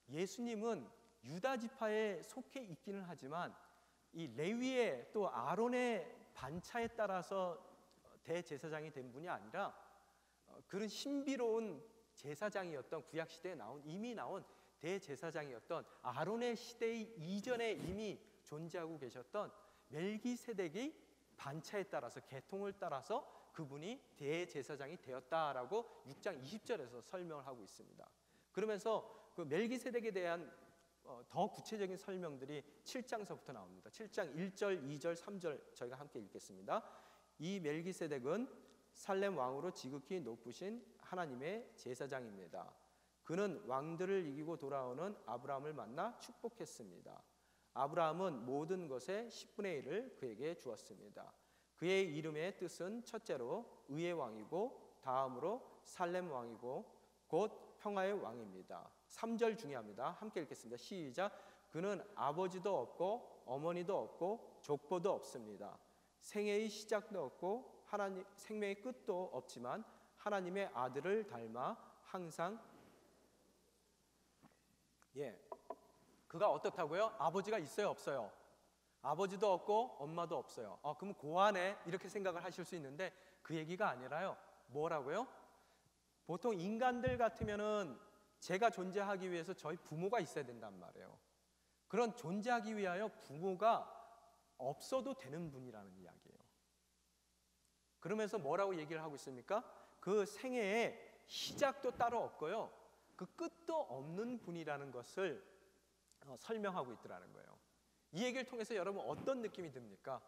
Speaker 4: 예수님은 유다 지파에 속해 있기는 하지만 이 레위의 또 아론의 반차에 따라서 대제사장이 된 분이 아니라 그런 신비로운 제사장이었던 구약 시대에 이미 나온 대제사장이었던 아론의 시대 이전에 이미 존재하고 계셨던 멜기세덱의 반차에 따라서 계통을 따라서 그분이 대제사장이 되었다라고 6장 20절에서 설명을 하고 있습니다. 그러면서 그 멜기세덱에 대한 더 구체적인 설명들이 7장서부터 나옵니다. 7장 1절, 2절, 3절 저희가 함께 읽겠습니다. 이 멜기세덱은 살렘 왕으로 지극히 높으신 하나님의 제사장입니다. 그는 왕들을 이기고 돌아오는 아브라함을 만나 축복했습니다. 아브라함은 모든 것의 10분의 1을 그에게 주었습니다. 그의 이름의 뜻은 첫째로 의의 왕이고 다음으로 살렘 왕이고 곧 평화의 왕입니다. 3절 중요합니다. 함께 읽겠습니다. 시작. 그는 아버지도 없고 어머니도 없고 족보도 없습니다. 생애의 시작도 없고 생명의 끝도 없지만 하나님의 아들을 닮아 항상 그가 어떻다고요? 아버지가 있어요, 없어요? 아버지도 없고 엄마도 없어요. 그럼 고아네 이렇게 생각을 하실 수 있는데 그 얘기가 아니라요. 뭐라고요? 보통 인간들 같으면은 제가 존재하기 위해서 저희 부모가 있어야 된단 말이에요. 그런 존재하기 위하여 부모가 없어도 되는 분이라는 이야기예요. 그러면서 뭐라고 얘기를 하고 있습니까? 그 생애에 시작도 따로 없고요. 그 끝도 없는 분이라는 것을 설명하고 있더라는 거예요. 이 얘기를 통해서 여러분 어떤 느낌이 듭니까?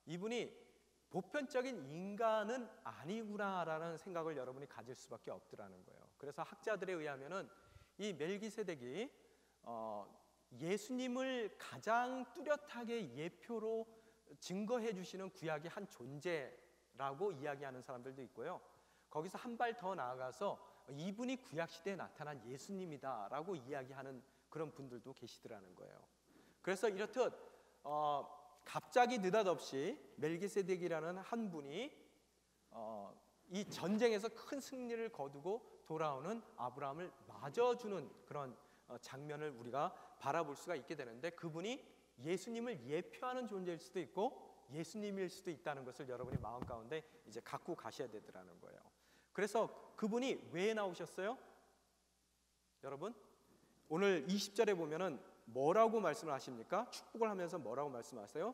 Speaker 4: 이분이 보편적인 인간은 아니구나라는 생각을 여러분이 가질 수밖에 없더라는 거예요. 그래서 학자들에 의하면은 이 멜기세덱이 예수님을 가장 뚜렷하게 예표로 증거해 주시는 구약의 한 존재라고 이야기하는 사람들도 있고요. 거기서 한 발 더 나아가서 이분이 구약 시대에 나타난 예수님이다라고 이야기하는 그런 분들도 계시더라는 거예요. 그래서 이렇듯 갑자기 느닷없이 멜기세덱이라는 한 분이 이 전쟁에서 큰 승리를 거두고 돌아오는 아브라함을 맞아주는 그런 장면을 우리가 바라볼 수가 있게 되는데 그분이 예수님을 예표하는 존재일 수도 있고 예수님일 수도 있다는 것을 여러분이 마음 가운데 이제 갖고 가셔야 되더라는 거예요. 그래서 그분이 왜 나오셨어요? 여러분 오늘 20절에 보면은 뭐라고 말씀을 하십니까? 축복을 하면서 뭐라고 말씀하세요?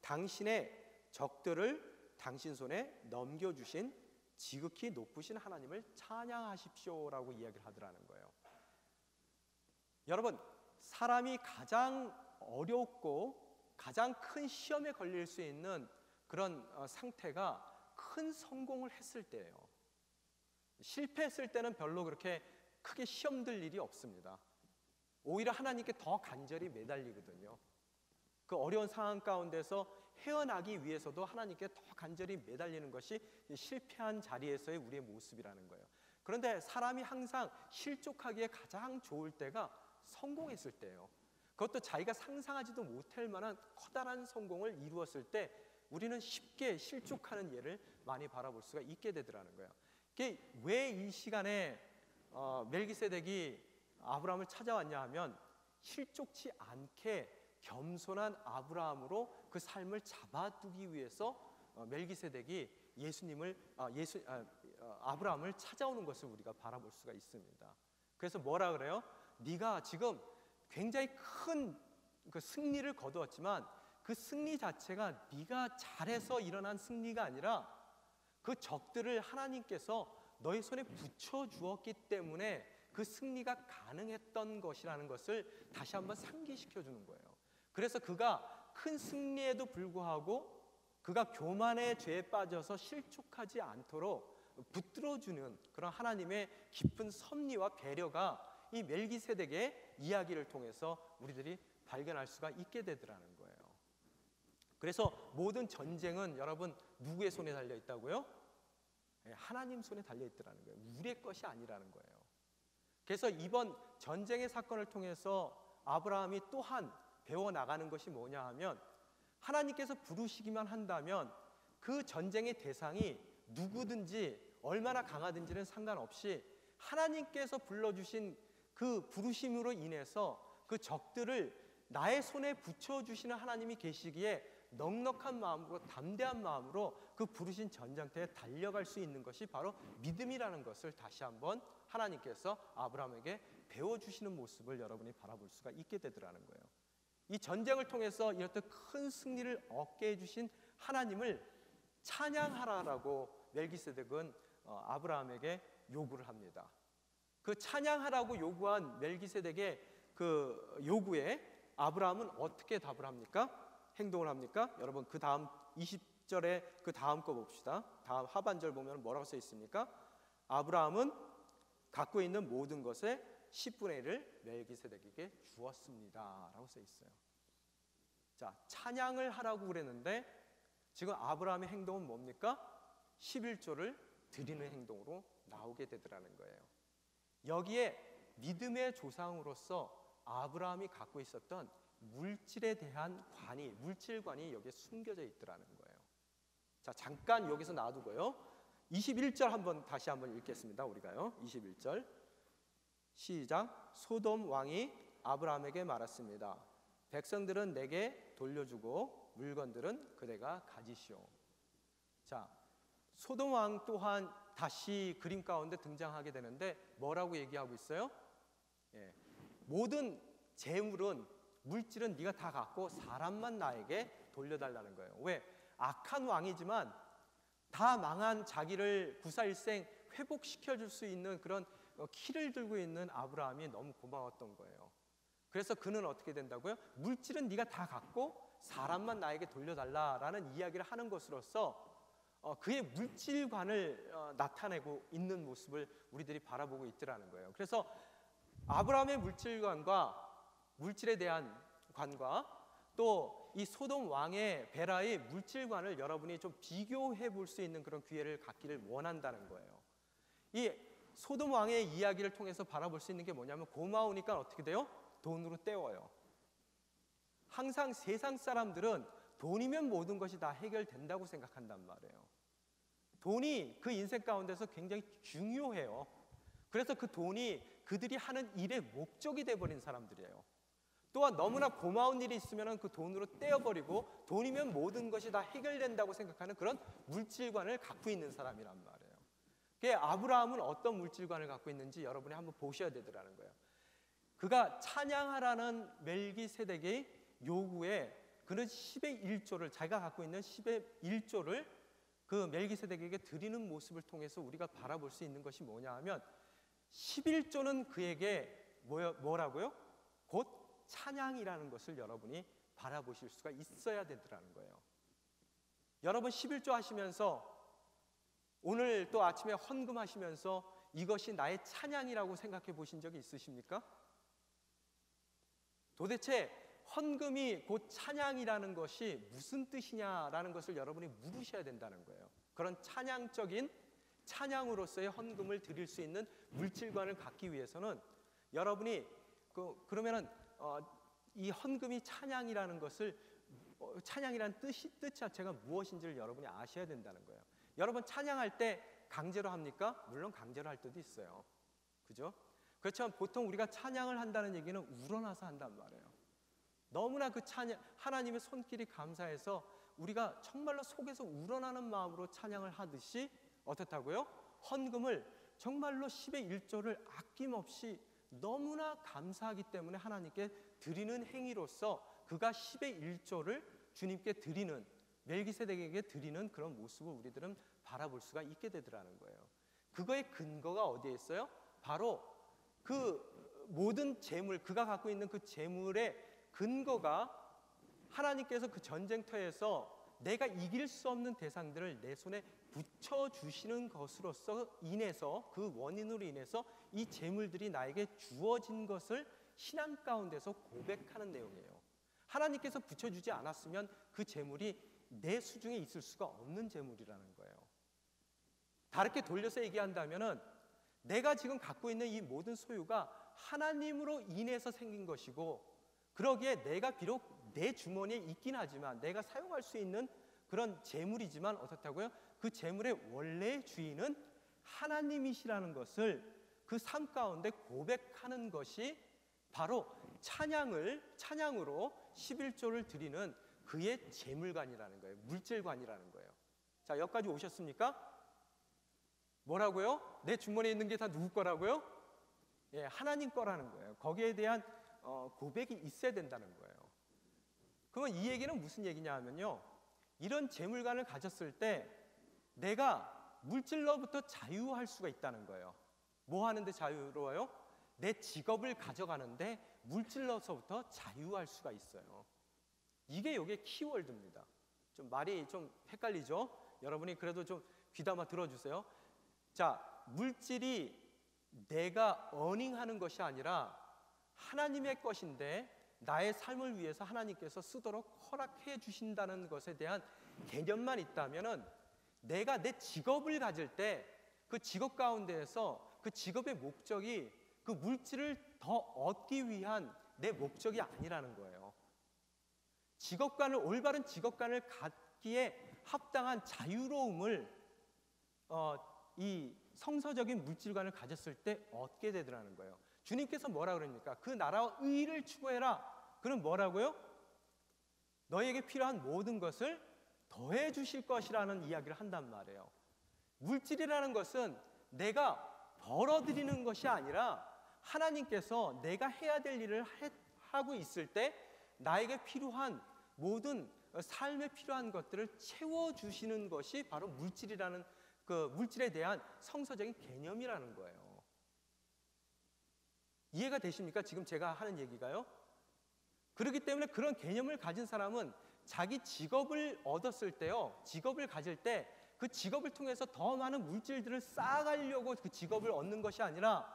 Speaker 4: 당신의 적들을 당신 손에 넘겨주신 지극히 높으신 하나님을 찬양하십시오라고 이야기를 하더라는 거예요. 여러분 사람이 가장 어렵고 가장 큰 시험에 걸릴 수 있는 그런 상태가 큰 성공을 했을 때예요. 실패했을 때는 별로 그렇게 크게 시험들 일이 없습니다. 오히려 하나님께 더 간절히 매달리거든요. 그 어려운 상황 가운데서 헤어나기 위해서도 하나님께 더 간절히 매달리는 것이 실패한 자리에서의 우리의 모습이라는 거예요. 그런데 사람이 항상 실족하기에 가장 좋을 때가 성공했을 때예요. 그것도 자기가 상상하지도 못할 만한 커다란 성공을 이루었을 때 우리는 쉽게 실족하는 예를 많이 바라볼 수가 있게 되더라는 거예요. 왜 이 시간에 멜기세덱이 아브라함을 찾아왔냐 하면 실족치 않게 겸손한 아브라함으로 그 삶을 잡아두기 위해서 멜기세덱이 아브라함을 찾아오는 것을 우리가 바라볼 수가 있습니다. 그래서 뭐라 그래요? 네가 지금 굉장히 큰 그 승리를 거두었지만 그 승리 자체가 네가 잘해서 일어난 승리가 아니라 그 적들을 하나님께서 너의 손에 붙여주었기 때문에 그 승리가 가능했던 것이라는 것을 다시 한번 상기시켜 주는 거예요. 그래서 그가 큰 승리에도 불구하고 그가 교만의 죄에 빠져서 실족하지 않도록 붙들어주는 그런 하나님의 깊은 섭리와 배려가 이 멜기세덱의 이야기를 통해서 우리들이 발견할 수가 있게 되더라는 거예요. 그래서 모든 전쟁은 여러분 누구의 손에 달려 있다고요? 하나님 손에 달려 있더라는 거예요. 우리의 것이 아니라는 거예요. 그래서 이번 전쟁의 사건을 통해서 아브라함이 또한 배워나가는 것이 뭐냐 하면 하나님께서 부르시기만 한다면 그 전쟁의 대상이 누구든지 얼마나 강하든지는 상관없이 하나님께서 불러주신 그 부르심으로 인해서 그 적들을 나의 손에 붙여주시는 하나님이 계시기에 넉넉한 마음으로, 담대한 마음으로 그 부르신 전쟁터에 달려갈 수 있는 것이 바로 믿음이라는 것을 다시 한번 하나님께서 아브라함에게 배워주시는 모습을 여러분이 바라볼 수가 있게 되더라는 거예요. 이 전쟁을 통해서 이렇듯 큰 승리를 얻게 해주신 하나님을 찬양하라라고 멜기세덱은 아브라함에게 요구를 합니다. 그 찬양하라고 요구한 멜기세덱의 그 요구에 아브라함은 어떻게 답을 합니까? 행동을 합니까? 여러분 그 다음 20절에 그 다음 거 봅시다. 다음 하반절 보면 뭐라고 써 있습니까? 아브라함은 갖고 있는 모든 것의 10분의 1을 멜기세덱에게 주었습니다 라고 써 있어요. 자, 찬양을 하라고 그랬는데 지금 아브라함의 행동은 뭡니까? 11조를 드리는 행동으로 나오게 되더라는 거예요. 여기에 믿음의 조상으로서 아브라함이 갖고 있었던 물질에 대한 물질관이 여기에 숨겨져 있더라는 거예요. 자, 잠깐 여기서 놔두고요. 21절 다시 한번 읽겠습니다. 우리가요. 21절 시작. 소돔 왕이 아브라함에게 말했습니다. 백성들은 내게 돌려주고 물건들은 그대가 가지시오. 자, 소돔 왕 또한 다시 그림 가운데 등장하게 되는데 뭐라고 얘기하고 있어요? 모든 재물은 물질은 네가 다 갖고 사람만 나에게 돌려달라는 거예요. 왜? 악한 왕이지만 다 망한 자기를 구사일생 회복시켜줄 수 있는 그런 키를 들고 있는 아브라함이 너무 고마웠던 거예요. 그래서 그는 어떻게 된다고요? 물질은 네가 다 갖고 사람만 나에게 돌려달라라는 이야기를 하는 것으로서 그의 물질관을 나타내고 있는 모습을 우리들이 바라보고 있더라는 거예요. 그래서 아브라함의 물질관과 물질에 대한 관과 또 이 소돔 왕의 베라의 물질관을 여러분이 좀 비교해 볼 수 있는 그런 기회를 갖기를 원한다는 거예요. 이 소돔 왕의 이야기를 통해서 바라볼 수 있는 게 뭐냐면 고마우니까 어떻게 돼요? 돈으로 때워요. 항상 세상 사람들은 돈이면 모든 것이 다 해결된다고 생각한단 말이에요. 돈이 그 인생 가운데서 굉장히 중요해요. 그래서 그 돈이 그들이 하는 일의 목적이 돼버린 사람들이에요. 또한 너무나 고마운 일이 있으면 그 돈으로 떼어버리고 돈이면 모든 것이 다 해결된다고 생각하는 그런 물질관을 갖고 있는 사람이란 말이에요. 그게 아브라함은 어떤 물질관을 갖고 있는지 여러분이 한번 보셔야 되더라는 거예요. 그가 찬양하라는 멜기세덱의 요구에 그는 10의 1조를 자기가 갖고 있는 10의 1조를 그 멜기세덱에게 드리는 모습을 통해서 우리가 바라볼 수 있는 것이 뭐냐 하면 11조는 그에게 뭐라고요? 곧 찬양이라는 것을 여러분이 바라보실 수가 있어야 되더라는 거예요. 여러분 11조 하시면서 오늘 또 아침에 헌금하시면서 이것이 나의 찬양이라고 생각해 보신 적이 있으십니까? 도대체 헌금이 곧 찬양이라는 것이 무슨 뜻이냐라는 것을 여러분이 물으셔야 된다는 거예요. 그런 찬양적인 찬양으로서의 헌금을 드릴 수 있는 물질관을 갖기 위해서는 여러분이 그러면은 이 헌금이 찬양이라는 것을 찬양이라는 뜻 자체가 무엇인지를 여러분이 아셔야 된다는 거예요. 여러분 찬양할 때 강제로 합니까? 물론 강제로 할 때도 있어요. 그죠? 그렇지만 보통 우리가 찬양을 한다는 얘기는 우러나서 한단 말이에요. 너무나 그 찬양, 하나님의 손길이 감사해서 우리가 정말로 속에서 우러나는 마음으로 찬양을 하듯이 어떻다고요? 헌금을 정말로 10의 1조를 아낌없이 너무나 감사하기 때문에 하나님께 드리는 행위로서 그가 10의 1조를 주님께 드리는, 멜기세덱에게 드리는 그런 모습을 우리들은 바라볼 수가 있게 되더라는 거예요. 그거의 근거가 어디에 있어요? 바로 그 모든 재물, 그가 갖고 있는 그 재물의 근거가 하나님께서 그 전쟁터에서 내가 이길 수 없는 대상들을 내 손에 붙여주시는 것으로서 인해서, 그 원인으로 인해서 이 재물들이 나에게 주어진 것을 신앙 가운데서 고백하는 내용이에요. 하나님께서 붙여주지 않았으면 그 재물이 내 수중에 있을 수가 없는 재물이라는 거예요. 다르게 돌려서 얘기한다면은 내가 지금 갖고 있는 이 모든 소유가 하나님으로 인해서 생긴 것이고, 그러기에 내가 비록 내 주머니에 있긴 하지만 내가 사용할 수 있는 그런 재물이지만 어떻다고요? 그 재물의 원래 주인은 하나님이시라는 것을 그 삶 가운데 고백하는 것이 바로 찬양으로 11조를 드리는 그의 재물관이라는 거예요. 물질관이라는 거예요. 자, 여기까지 오셨습니까? 뭐라고요? 내 주머니에 있는 게 다 누구 거라고요? 예, 하나님 거라는 거예요. 거기에 대한 고백이 있어야 된다는 거예요. 그러면 이 얘기는 무슨 얘기냐 하면요, 이런 재물관을 가졌을 때 내가 물질로부터 자유할 수가 있다는 거예요. 뭐 하는데 자유로워요? 내 직업을 가져가는데 물질로서부터 자유할 수가 있어요. 이게 요게 키워드입니다. 좀 말이 좀 헷갈리죠? 여러분이 그래도 좀 귀담아 들어주세요. 자, 물질이 내가 어닝하는 것이 아니라 하나님의 것인데 나의 삶을 위해서 하나님께서 쓰도록 허락해 주신다는 것에 대한 개념만 있다면은 내가 내 직업을 가질 때 그 직업 가운데에서 그 직업의 목적이 그 물질을 더 얻기 위한 내 목적이 아니라는 거예요. 올바른 직업관을 갖기에 합당한 자유로움을 이 성서적인 물질관을 가졌을 때 얻게 되더라는 거예요. 주님께서 뭐라 그럽니까? 그 나라와 의를 추구해라. 그럼 뭐라고요? 너에게 필요한 모든 것을 더해 주실 것이라는 이야기를 한단 말이에요. 물질이라는 것은 내가 벌어들이는 것이 아니라 하나님께서 내가 해야 될 일을 하고 있을 때 나에게 필요한 모든 삶에 필요한 것들을 채워주시는 것이 바로 물질이라는 그 물질에 대한 성서적인 개념이라는 거예요. 이해가 되십니까? 지금 제가 하는 얘기가요. 그렇기 때문에 그런 개념을 가진 사람은 자기 직업을 얻었을 때요, 직업을 가질 때 그 직업을 통해서 더 많은 물질들을 쌓아가려고 그 직업을 얻는 것이 아니라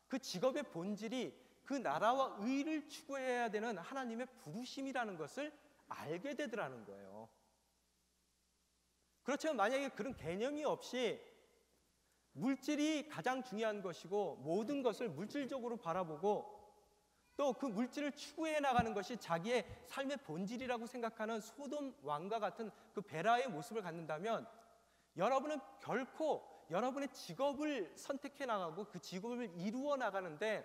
Speaker 4: 그 직업의 본질이 그 나라와 의를 추구해야 되는 하나님의 부르심이라는 것을 알게 되더라는 거예요. 그렇지만 만약에 그런 개념이 없이 물질이 가장 중요한 것이고 모든 것을 물질적으로 바라보고 또 그 물질을 추구해 나가는 것이 자기의 삶의 본질이라고 생각하는 소돔 왕과 같은 그 베라의 모습을 갖는다면 여러분은 결코 여러분의 직업을 선택해 나가고 그 직업을 이루어 나가는데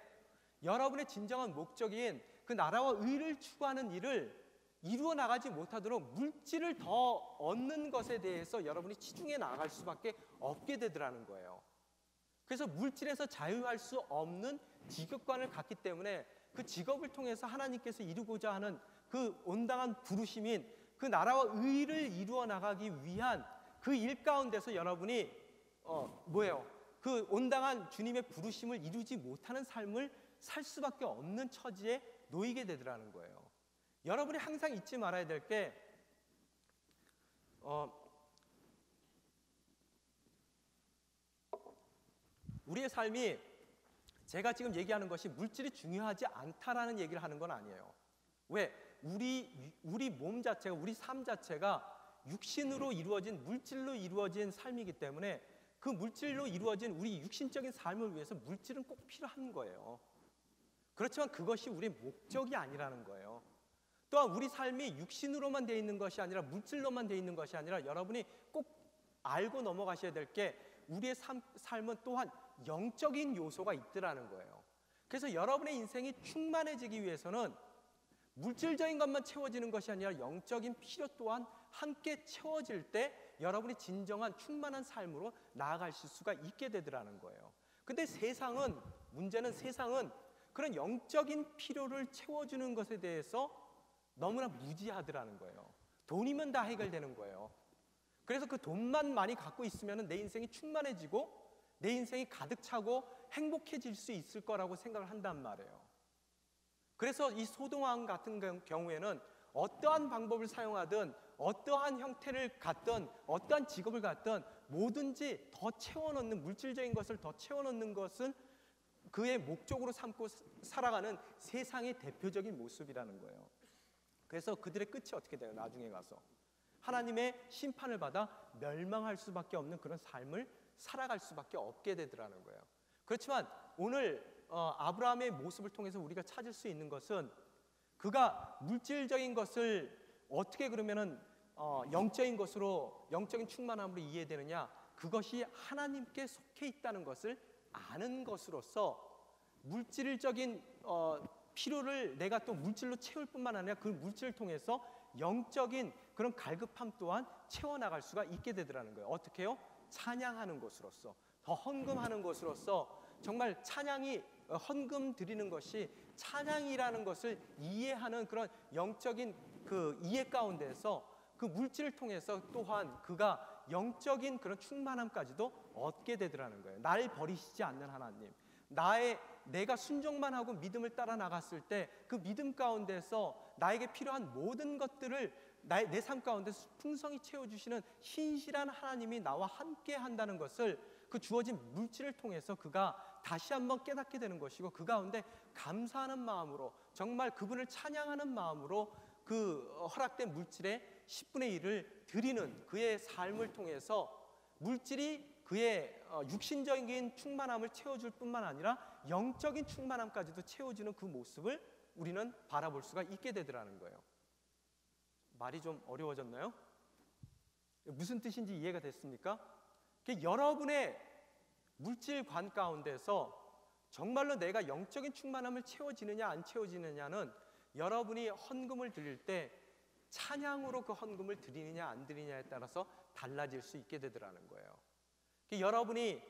Speaker 4: 여러분의 진정한 목적인 그 나라와 의를 추구하는 일을 이루어 나가지 못하도록 물질을 더 얻는 것에 대해서 여러분이 치중해 나갈 수밖에 없게 되더라는 거예요. 그래서 물질에서 자유할 수 없는 직업관을 갖기 때문에 그 직업을 통해서 하나님께서 이루고자 하는 그 온당한 부르심인 그 나라와 의를 이루어 나가기 위한 그 일 가운데서 여러분이 그 온당한 주님의 부르심을 이루지 못하는 삶을 살 수밖에 없는 처지에 놓이게 되더라는 거예요. 여러분이 항상 잊지 말아야 될 게 우리의 삶이 제가 지금 얘기하는 것이 물질이 중요하지 않다라는 얘기를 하는 건 아니에요. 왜? 우리 몸 자체가, 우리 삶 자체가 육신으로 이루어진, 물질로 이루어진 삶이기 때문에 그 물질로 이루어진 우리 육신적인 삶을 위해서 물질은 꼭 필요한 거예요. 그렇지만 그것이 우리의 목적이 아니라는 거예요. 또한 우리 삶이 육신으로만 되어 있는 것이 아니라 물질로만 되어 있는 것이 아니라 여러분이 꼭 알고 넘어가셔야 될 게 우리의 삶은 또한 영적인 요소가 있더라는 거예요. 그래서 여러분의 인생이 충만해지기 위해서는 물질적인 것만 채워지는 것이 아니라 영적인 필요 또한 함께 채워질 때 여러분이 진정한 충만한 삶으로 나아가실 수가 있게 되더라는 거예요. 근데 문제는 세상은 그런 영적인 필요를 채워주는 것에 대해서 너무나 무지하더라는 거예요. 돈이면 다 해결되는 거예요. 그래서 그 돈만 많이 갖고 있으면 내 인생이 충만해지고 내 인생이 가득 차고 행복해질 수 있을 거라고 생각을 한단 말이에요. 그래서 이 소돔왕 같은 경우에는 어떠한 방법을 사용하든 어떠한 형태를 갖든 어떠한 직업을 갖든 뭐든지 더 채워넣는, 물질적인 것을 더 채워넣는 것은 그의 목적으로 삼고 살아가는 세상의 대표적인 모습이라는 거예요. 그래서 그들의 끝이 어떻게 돼요? 나중에 가서 하나님의 심판을 받아 멸망할 수밖에 없는 그런 삶을 살아갈 수밖에 없게 되더라는 거예요. 그렇지만 오늘 아브라함의 모습을 통해서 우리가 찾을 수 있는 것은 그가 물질적인 것을 어떻게 그러면은 영적인 것으로, 영적인 충만함으로 이해되느냐? 그것이 하나님께 속해 있다는 것을 아는 것으로서 물질적인 필요를 내가 또 물질로 채울 뿐만 아니라 그 물질을 통해서 영적인 그런 갈급함 또한 채워나갈 수가 있게 되더라는 거예요. 어떻게 해요? 찬양하는 것으로서, 더 헌금하는 것으로서, 정말 찬양이, 헌금 드리는 것이 찬양이라는 것을 이해하는 그런 영적인 그 이해 가운데서 그 물질을 통해서 또한 그가 영적인 그런 충만함까지도 얻게 되더라는 거예요. 날 버리시지 않는 하나님, 내가 순종만 하고 믿음을 따라 나갔을 때 그 믿음 가운데서 나에게 필요한 모든 것들을 내 삶 가운데서 풍성히 채워주시는 신실한 하나님이 나와 함께 한다는 것을 그 주어진 물질을 통해서 그가 다시 한번 깨닫게 되는 것이고, 그 가운데 감사하는 마음으로, 정말 그분을 찬양하는 마음으로 그 허락된 물질의 10분의 1을 드리는 그의 삶을 통해서 물질이 그의 육신적인 충만함을 채워줄 뿐만 아니라 영적인 충만함까지도 채워주는 그 모습을 우리는 바라볼 수가 있게 되더라는 거예요. 말이 좀 어려워졌나요? 무슨 뜻인지 이해가 됐습니까? 여러분의 물질관 가운데서 정말로 내가 영적인 충만함을 채워지느냐 안 채워지느냐는 여러분이 헌금을 드릴 때 찬양으로 그 헌금을 드리느냐 안 드리느냐에 따라서 달라질 수 있게 되더라는 거예요. 여러분이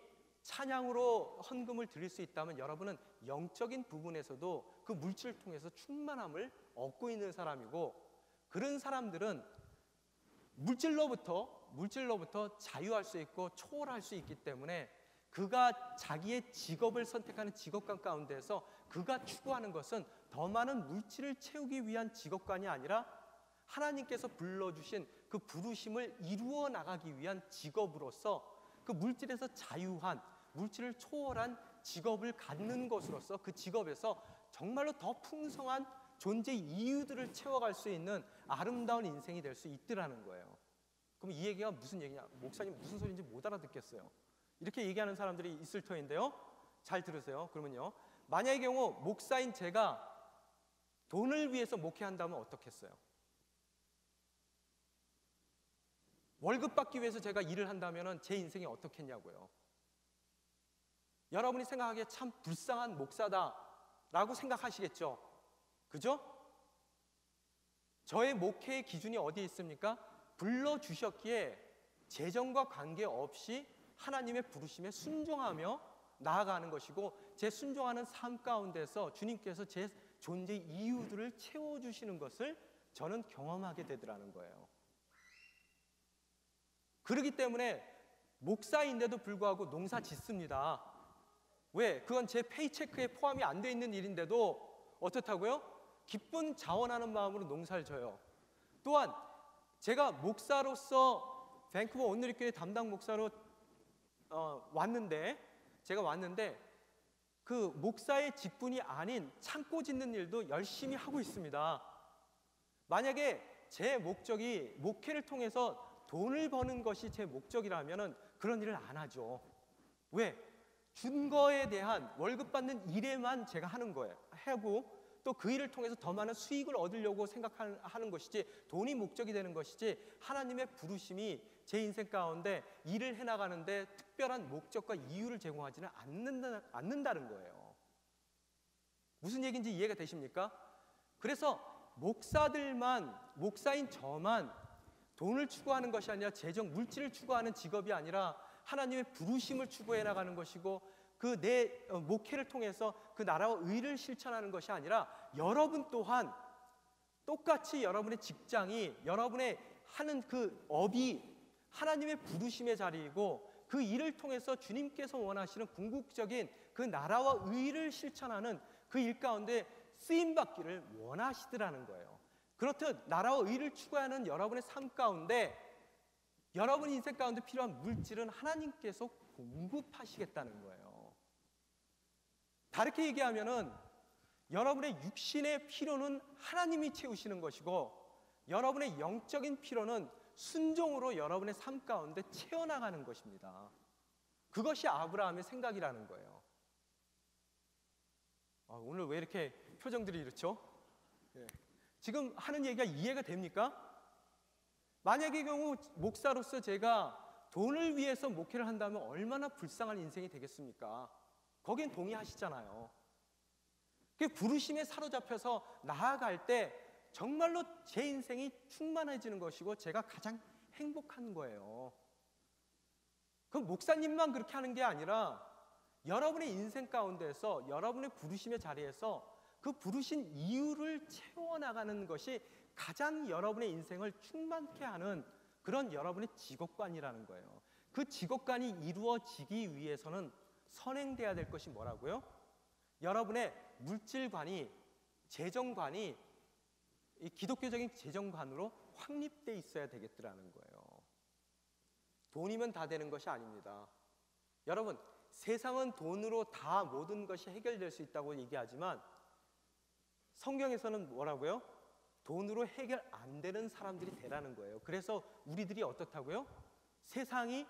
Speaker 4: 찬양으로 헌금을 드릴 수 있다면 여러분은 영적인 부분에서도 그 물질을 통해서 충만함을 얻고 있는 사람이고, 그런 사람들은 물질로부터 자유할 수 있고 초월할 수 있기 때문에 그가 자기의 직업을 선택하는 직업관 가운데서 그가 추구하는 것은 더 많은 물질을 채우기 위한 직업관이 아니라 하나님께서 불러주신 그 부르심을 이루어 나가기 위한 직업으로서 그 물질에서 자유한, 물질을 초월한 직업을 갖는 것으로서 그 직업에서 정말로 더 풍성한 존재 이유들을 채워갈 수 있는 아름다운 인생이 될 수 있더라는 거예요. 그럼 이 얘기가 무슨 얘기냐? 목사님 무슨 소리인지 못 알아듣겠어요. 이렇게 얘기하는 사람들이 있을 터인데요. 잘 들으세요. 그러면요, 만약의 경우 목사인 제가 돈을 위해서 목회한다면 어떻겠어요? 월급 받기 위해서 제가 일을 한다면 제 인생이 어떻겠냐고요. 여러분이 생각하기에 참 불쌍한 목사다라고 생각하시겠죠. 그죠? 저의 목회의 기준이 어디에 있습니까? 불러주셨기에 재정과 관계없이 하나님의 부르심에 순종하며 나아가는 것이고, 제 순종하는 삶 가운데서 주님께서 제 존재 이유들을 채워주시는 것을 저는 경험하게 되더라는 거예요. 그렇기 때문에 목사인데도 불구하고 농사 짓습니다. 왜? 그건 제 페이체크에 포함이 안 돼 있는 일인데도 어떻다고요? 기쁜 자원하는 마음으로 농사를 져요. 또한 제가 목사로서 밴쿠버 온누리교회 담당 목사로 왔는데 그 목사의 직분이 아닌 창고 짓는 일도 열심히 하고 있습니다. 만약에 제 목적이 목회를 통해서 돈을 버는 것이 제 목적이라면 그런 일을 안 하죠. 왜? 준 거에 대한 월급 받는 일에만 제가 하는 거예요. 하고 또 그 일을 통해서 더 많은 수익을 얻으려고 생각하는 것이지, 돈이 목적이 되는 것이지, 하나님의 부르심이 제 인생 가운데 일을 해나가는데 특별한 목적과 이유를 제공하지는 않는다는 거예요. 무슨 얘기인지 이해가 되십니까? 그래서 목사인 저만 돈을 추구하는 것이 아니라 재정, 물질을 추구하는 직업이 아니라 하나님의 부르심을 추구해 나가는 것이고, 그 내 목회를 통해서 그 나라와 의를 실천하는 것이 아니라 여러분 또한 똑같이 여러분의 직장이, 여러분의 하는 그 업이 하나님의 부르심의 자리이고, 그 일을 통해서 주님께서 원하시는 궁극적인 그 나라와 의를 실천하는 그 일 가운데 쓰임받기를 원하시더라는 거예요. 그렇듯 나라와 의를 추구하는 여러분의 삶 가운데, 여러분 인생 가운데 필요한 물질은 하나님께서 공급하시겠다는 거예요. 다르게 얘기하면은 여러분의 육신의 필요는 하나님이 채우시는 것이고, 여러분의 영적인 필요는 순종으로 여러분의 삶 가운데 채워나가는 것입니다. 그것이 아브라함의 생각이라는 거예요. 오늘 왜 이렇게 표정들이 이렇죠? 예. 지금 하는 얘기가 이해가 됩니까? 만약의 경우 목사로서 제가 돈을 위해서 목회를 한다면 얼마나 불쌍한 인생이 되겠습니까? 거긴 동의하시잖아요. 그 부르심에 사로잡혀서 나아갈 때 정말로 제 인생이 충만해지는 것이고 제가 가장 행복한 거예요. 그 목사님만 그렇게 하는 게 아니라 여러분의 인생 가운데서 여러분의 부르심의 자리에서 그 부르신 이유를 채워나가는 것이 가장 여러분의 인생을 충만케 하는 그런 여러분의 직업관이라는 거예요. 그 직업관이 이루어지기 위해서는 선행돼야 될 것이 뭐라고요? 여러분의 물질관이, 재정관이 이 기독교적인 재정관으로 확립돼 있어야 되겠더라는 거예요. 돈이면 다 되는 것이 아닙니다. 여러분, 세상은 돈으로 다 모든 것이 해결될 수 있다고 얘기하지만 성경에서는 뭐라고요? 돈으로 해결 안 되는 사람들이 되라는 거예요. 그래서 우리들이 어떻다고요? 세상이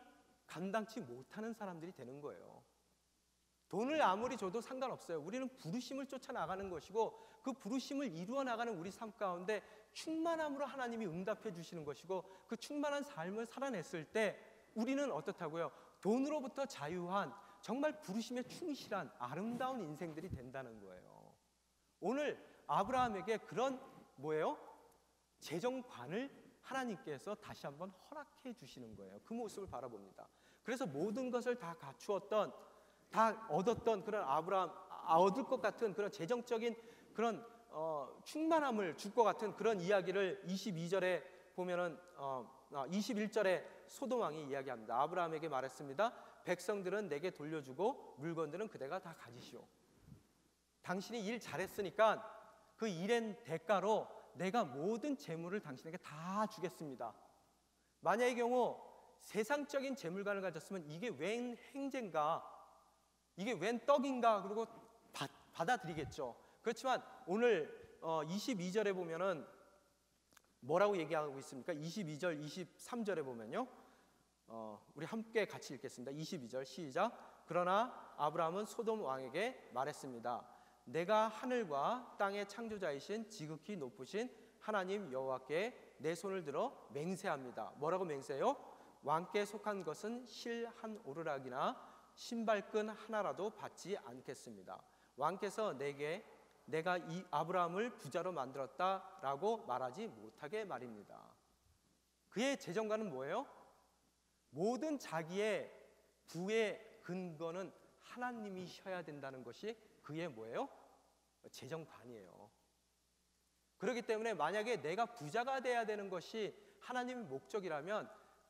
Speaker 4: 감당치 못하는 사람들이 되는 거예요. 돈을 아무리 줘도 상관없어요. 우리는 부르심을 쫓아나가는 것이고 그 부르심을 이루어 나가는 우리 삶 가운데 충만함으로 하나님이 응답해 주시는 것이고 그 충만한 삶을 살아냈을 때 우리는 어떻다고요? 돈으로부터 자유한 정말 부르심에 충실한 아름다운 인생들이 된다는 거예요. 오늘 아브라함에게 그런 뭐예요? 재정관을 하나님께서 다시 한번 허락해 주시는 거예요. 그 모습을 바라봅니다. 그래서 모든 것을 다 갖추었던, 다 얻었던 그런 아브라함, 얻을 것 같은 그런 재정적인 그런 충만함을 줄 것 같은 그런 이야기를 22절에 보면은 21절에 소돔 왕이 이야기합니다. 아브라함에게 말했습니다. 백성들은 내게 돌려주고 물건들은 그대가 다 가지시오. 당신이 일 잘했으니까 그 일의 대가로 내가 모든 재물을 당신에게 다 주겠습니다. 만약의 경우 세상적인 재물관을 가졌으면 이게 웬 행제인가, 이게 웬 떡인가, 그리고 받아들이겠죠. 그렇지만 오늘 22절에 보면은 뭐라고 얘기하고 있습니까? 22절, 23절에 보면요. 우리 함께 같이 읽겠습니다. 22절 시작. 그러나 아브라함은 소돔 왕에게 말했습니다. 내가 하늘과 땅의 창조자이신 지극히 높으신 하나님 여호와께 내 손을 들어 맹세합니다. 뭐라고 맹세해요? 왕께 속한 것은 실 한 오르락이나 신발끈 하나라도 받지 않겠습니다. 왕께서 내가 이 아브라함을 부자로 만들었다라고 말하지 못하게 말입니다. 그의 재정관은 뭐예요? 모든 자기의 부의 근거는 하나님이셔야 된다는 것이 그의 뭐예요? 재정관이에요. 그렇기 때문에 만약에 내가 부자가 돼야 되는 것이 하나님의 목적이라면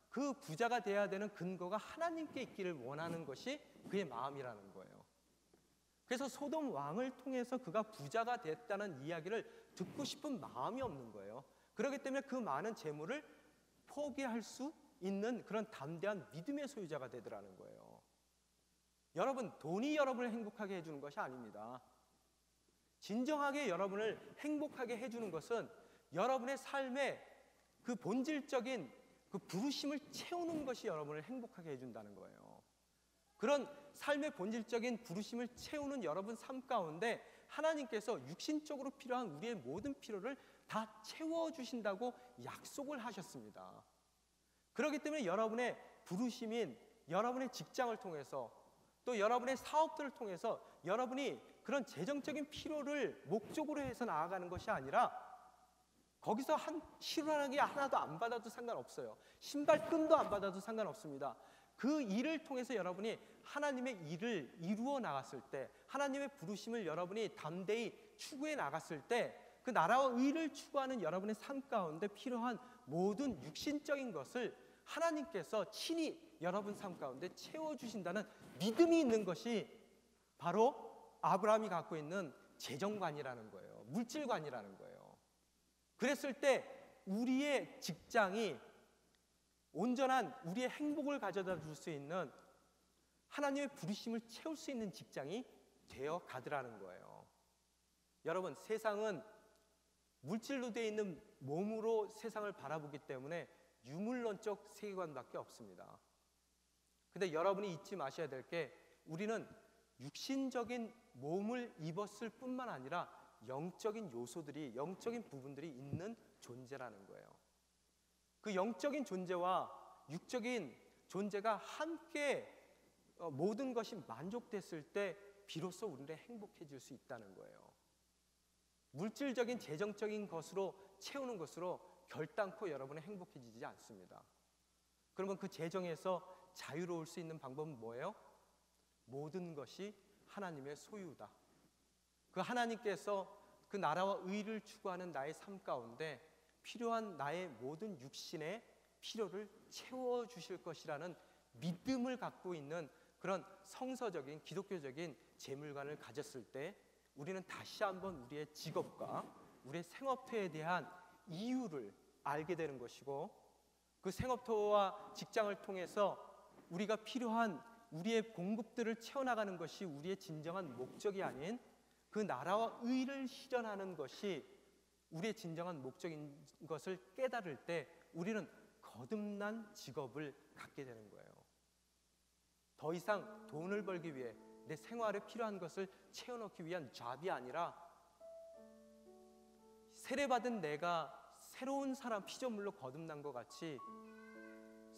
Speaker 4: 그 부자가 돼야 되는 근거가 하나님께 있기를 원하는 것이 그의 마음이라는 거예요. 그래서 소돔 왕을 통해서 그가 부자가 됐다는 이야기를 듣고 싶은 마음이 없는 거예요. 그렇기 때문에 그 많은 재물을 포기할 수 있는 그런 담대한 믿음의 소유자가 되더라는 거예요. 여러분, 돈이 여러분을 행복하게 해주는 것이 아닙니다. 진정하게 여러분을 행복하게 해주는 것은 여러분의 삶의 그 본질적인 그 부르심을 채우는 것이 여러분을 행복하게 해준다는 거예요. 그런 삶의 본질적인 부르심을 채우는 여러분 삶 가운데 하나님께서 육신적으로 필요한 우리의 모든 필요를 다 채워주신다고 약속을 하셨습니다. 그렇기 때문에 여러분의 부르심인 여러분의 직장을 통해서 또 여러분의 사업들을 통해서 여러분이 그런 재정적인 필요를 목적으로 해서 나아가는 것이 아니라 거기서 실현하는 게 하나도 안 받아도 상관없어요. 신발끈도 안 받아도 상관없습니다. 그 일을 통해서 여러분이 하나님의 일을 이루어 나갔을 때, 하나님의 부르심을 여러분이 담대히 추구해 나갔을 때, 그 나라와 의를 추구하는 여러분의 삶 가운데 필요한 모든 육신적인 것을 하나님께서 친히 여러분 삶 가운데 채워주신다는 믿음이 있는 것이 바로 아브라함이 갖고 있는 재정관이라는 거예요. 물질관이라는 거예요. 그랬을 때 우리의 직장이 온전한 우리의 행복을 가져다 줄 수 있는 하나님의 부르심을 채울 수 있는 직장이 되어 가더라는 거예요. 여러분, 세상은 물질로 되어 있는 몸으로 세상을 바라보기 때문에 유물론적 세계관밖에 없습니다. 근데 여러분이 잊지 마셔야 될 게 우리는 육신적인 몸을 입었을 뿐만 아니라 영적인 요소들이, 영적인 부분들이 있는 존재라는 거예요. 그 영적인 존재와 육적인 존재가 함께 모든 것이 만족됐을 때 비로소 우리는 행복해질 수 있다는 거예요. 물질적인 재정적인 것으로 채우는 것으로 결단코 여러분은 행복해지지 않습니다. 그러면 그 재정에서 자유로울 수 있는 방법은 뭐예요? 모든 것이 하나님의 소유다. 그 하나님께서 그 나라와 의를 추구하는 나의 삶 가운데 필요한 나의 모든 육신의 필요를 채워주실 것이라는 믿음을 갖고 있는 그런 성서적인 기독교적인 재물관을 가졌을 때 우리는 다시 한번 우리의 직업과 우리의 생업터에 대한 이유를 알게 되는 것이고, 그 생업터와 직장을 통해서 우리가 필요한 우리의 공급들을 채워나가는 것이 우리의 진정한 목적이 아닌 그 나라와 의를 실현하는 것이 우리의 진정한 목적인 것을 깨달을 때 우리는 거듭난 직업을 갖게 되는 거예요. 더 이상 돈을 벌기 위해 내 생활에 필요한 것을 채워넣기 위한 잡이 아니라 세례받은 내가 새로운 사람 피조물로 거듭난 것 같이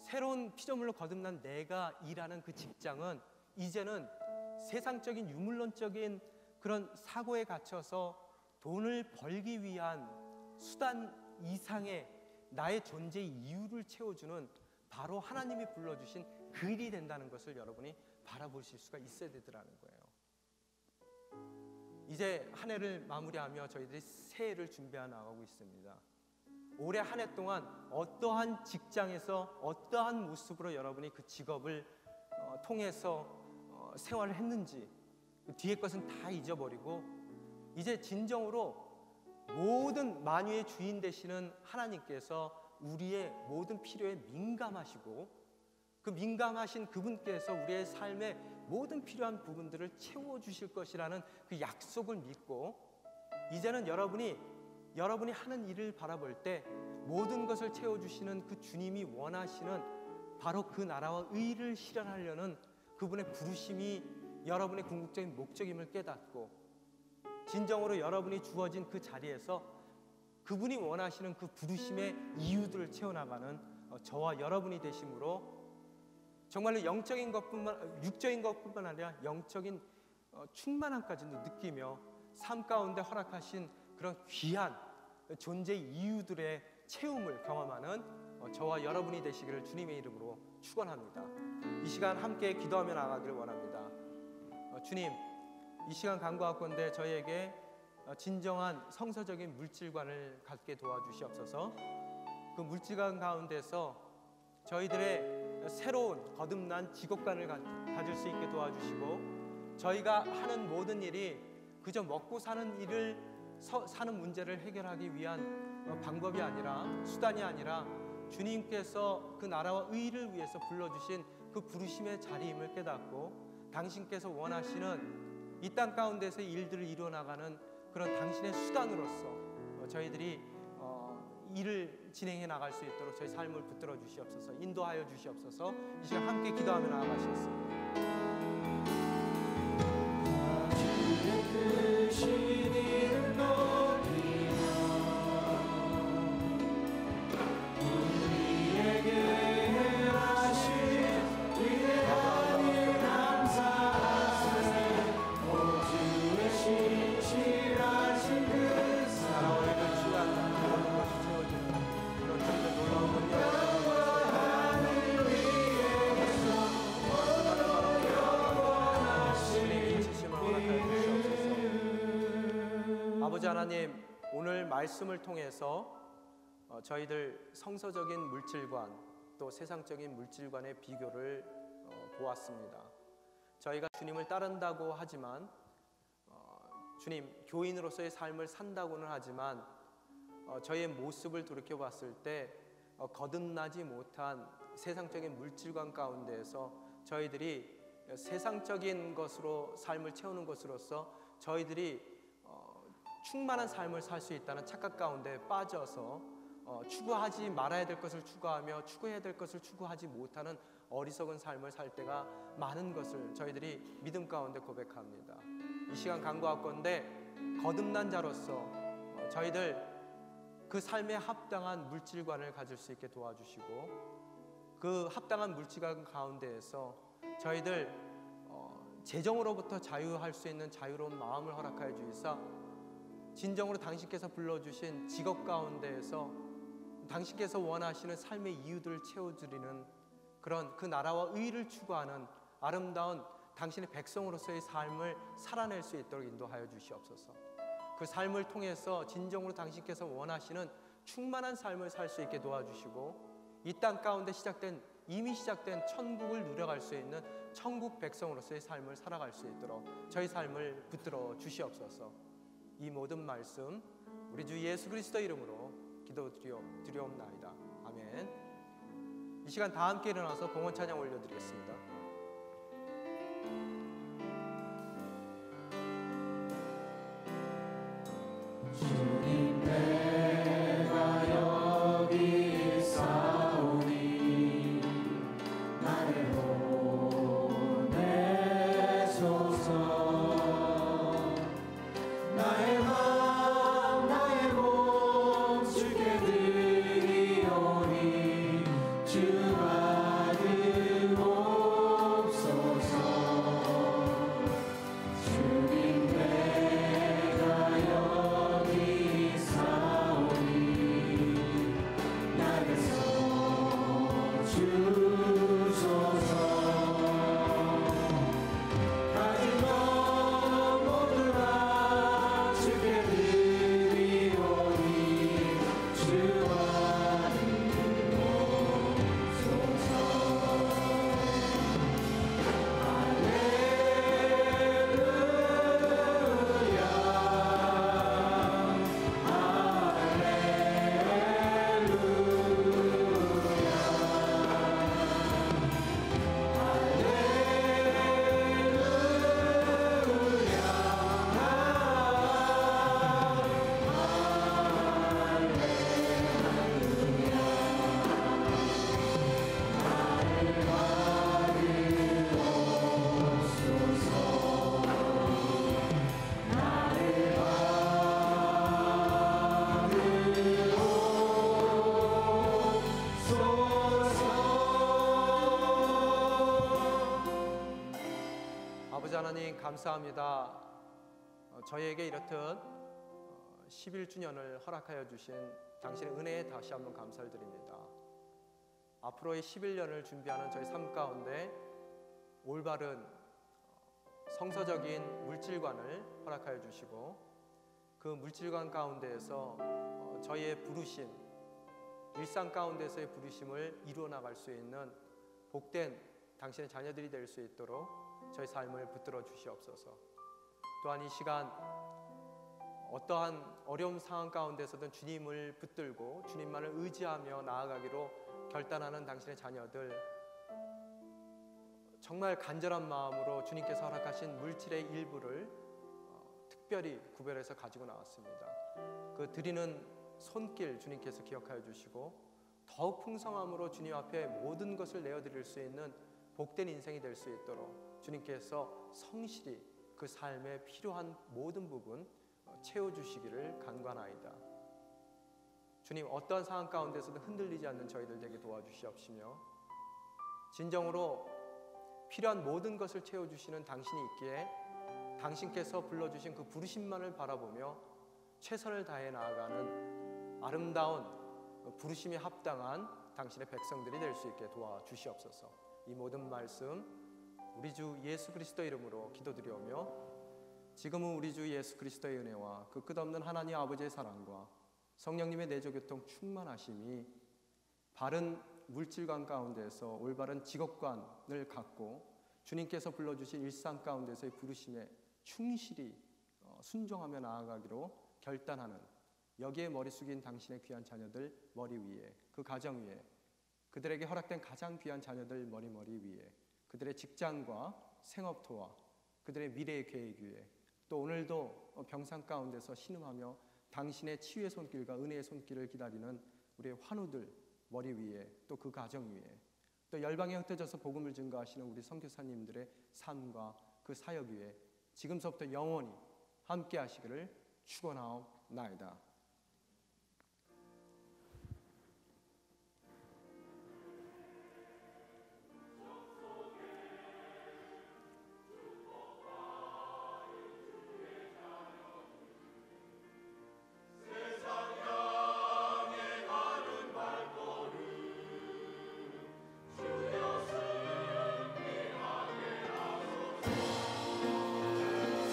Speaker 4: 새로운 피조물로 거듭난 내가 일하는 그 직장은 이제는 세상적인 유물론적인 그런 사고에 갇혀서 돈을 벌기 위한 수단 이상의 나의 존재의 이유를 채워주는 바로 하나님이 불러주신 그 일이 된다는 것을 여러분이 바라보실 수가 있어야 되더라는 거예요. 이제 한 해를 마무리하며 저희들이 새해를 준비해 나가고 있습니다. 올해 한 해 동안 어떠한 직장에서 어떠한 모습으로 여러분이 그 직업을 통해서 생활을 했는지 그 뒤의 것은 다 잊어버리고 이제 진정으로 모든 만유의 주인 되시는 하나님께서 우리의 모든 필요에 민감하시고 그 민감하신 그분께서 우리의 삶의 모든 필요한 부분들을 채워주실 것이라는 그 약속을 믿고 이제는 여러분이 하는 일을 바라볼 때 모든 것을 채워주시는 그 주님이 원하시는 바로 그 나라와 의를 실현하려는 그분의 부르심이 여러분의 궁극적인 목적임을 깨닫고 진정으로 여러분이 주어진 그 자리에서 그분이 원하시는 그 부르심의 이유들을 채워나가는 저와 여러분이 되심으로 정말로 영적인 것뿐만 육적인 것뿐만 아니라 영적인 충만함까지도 느끼며 삶 가운데 허락하신 그런 귀한 존재의 이유들의 채움을 경험하는 저와 여러분이 되시기를 주님의 이름으로 축원합니다. 이 시간 함께 기도하며 나가기를 원합니다. 주님, 이 시간 간구하건대 저희에게 진정한 성서적인 물질관을 갖게 도와주시옵소서. 그 물질관 가운데서 저희들의 새로운 거듭난 직업관을 가질 수 있게 도와주시고 저희가 하는 모든 일이 그저 먹고 사는 일을 사는 문제를 해결하기 위한 방법이 아니라 수단이 아니라 주님께서 그 나라와 의를 위해서 불러주신 그 부르심의 자리임을 깨닫고 당신께서 원하시는 이 땅 가운데서 일들을 이루어나가는 그런 당신의 수단으로서 저희들이 일을 진행해 나갈 수 있도록 저희 삶을 붙들어 주시옵소서. 인도하여 주시옵소서. 이 시간 함께 기도하며 나아가시겠습니다. 아버지 하나님, 오늘 말씀을 통해서 저희들 성서적인 물질관 또 세상적인 물질관의 비교를 보았습니다. 저희가 주님을 따른다고 하지만 주님 교인으로서의 삶을 산다고는 하지만 저희의 모습을 돌이켜봤을 때 거듭나지 못한 세상적인 물질관 가운데에서 저희들이 세상적인 것으로 삶을 채우는 것으로서 저희들이 충만한 삶을 살 수 있다는 착각 가운데 빠져서 추구하지 말아야 될 것을 추구하며 추구해야 될 것을 추구하지 못하는 어리석은 삶을 살 때가 많은 것을 저희들이 믿음 가운데 고백합니다. 이 시간 간구하건대 거듭난 자로서 저희들 그 삶에 합당한 물질관을 가질 수 있게 도와주시고, 그 합당한 물질관 가운데에서 저희들 재정으로부터 자유할 수 있는 자유로운 마음을 허락하여 주시사, 진정으로 당신께서 불러주신 직업 가운데에서 당신께서 원하시는 삶의 이유들을 채워드리는 그런 그 나라와 의를 추구하는 아름다운 당신의 백성으로서의 삶을 살아낼 수 있도록 인도하여 주시옵소서. 그 삶을 통해서 진정으로 당신께서 원하시는 충만한 삶을 살 수 있게 도와주시고, 이 땅 가운데 이미 시작된 천국을 누려갈 수 있는 천국 백성으로서의 삶을 살아갈 수 있도록 저희 삶을 붙들어 주시옵소서. 이 모든 말씀 우리 주 예수 그리스도 이름으로 기도드리옵나이다. 아멘. 이 시간 다 함께 일어나서 봉헌 찬양 올려드리겠습니다.
Speaker 2: 주님 내가 여기 있사오니 나를 보내소서. 나의 맘 나의 몸 주께 드리오니 주 받으옵소서. 주님 내가 여기 있사오니 나에게서 주소서. 가진 것 모두 다 주께 드리오니 주 받으옵소서.
Speaker 4: 아버지 하나님 감사합니다. 저희에게 이렇듯 11주년을 허락하여 주신 당신의 은혜에 다시 한번 감사를 드립니다. 앞으로의 11년을 준비하는 저희 삶 가운데 올바른 성서적인 물질관을 허락하여 주시고, 그 물질관 가운데에서 저희의 부르심, 일상 가운데서의 부르심을 이루어 나갈 수 있는 복된 당신의 자녀들이 될 수 있도록 저희 삶을 붙들어 주시옵소서. 또한 이 시간 어떠한 어려운 상황 가운데서든 주님을 붙들고 주님만을 의지하며 나아가기로 결단하는 당신의 자녀들, 정말 간절한 마음으로 주님께서 허락하신 물질의 일부를 특별히 구별해서 가지고 나왔습니다. 그 드리는 손길 주님께서 기억하여 주시고, 더욱 풍성함으로 주님 앞에 모든 것을 내어드릴 수 있는 복된 인생이 될 수 있도록 주님께서 성실히 그 삶에 필요한 모든 부분 채워주시기를 간구하나이다. 주님, 어떠한 상황 가운데서도 흔들리지 않는 저희들 되게 도와주시옵시며, 진정으로 필요한 모든 것을 채워주시는 당신이 있기에 당신께서 불러주신 그 부르심만을 바라보며 최선을 다해 나아가는 아름다운 부르심에 합당한 당신의 백성들이 될 수 있게 도와주시옵소서. 이 모든 말씀 우리 주 예수 그리스도 이름으로 기도드리오며, 지금은 우리 주 예수 그리스도의 은혜와 그 끝없는 하나님 아버지의 사랑과 성령님의 내조교통 충만하심이 바른 물질관 가운데서 올바른 직업관을 갖고 주님께서 불러주신 일상 가운데서의 부르심에 충실히 순종하며 나아가기로 결단하는, 여기에 머리 숙인 당신의 귀한 자녀들 머리 위에, 그 가정 위에, 그들에게 허락된 가장 귀한 자녀들 머리 위에, 그들의 직장과 생업토와 그들의 미래의 계획 위에, 또 오늘도 병상 가운데서 신음하며 당신의 치유의 손길과 은혜의 손길을 기다리는 우리의 환우들 머리 위에, 또 그 가정 위에, 또 열방에 흩어져서 복음을 증거하시는 우리 선교사님들의 삶과 그 사역 위에 지금서부터 영원히 함께 하시기를 축원하옵나이다.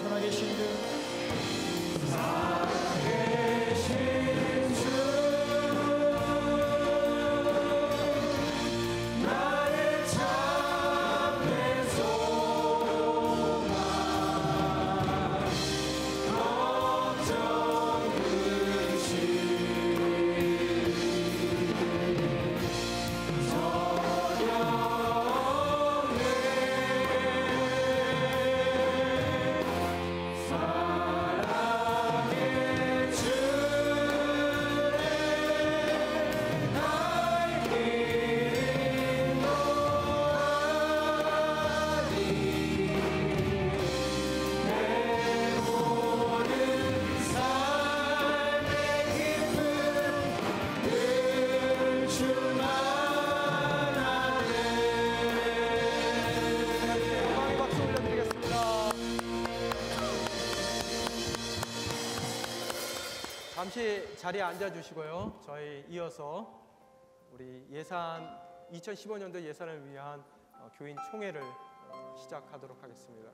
Speaker 1: 살아계신 주
Speaker 4: 잠시 자리에 앉아주시고요. 저희 이어서 우리 2015년도 예산을 위한 교인 총회를 시작하도록 하겠습니다.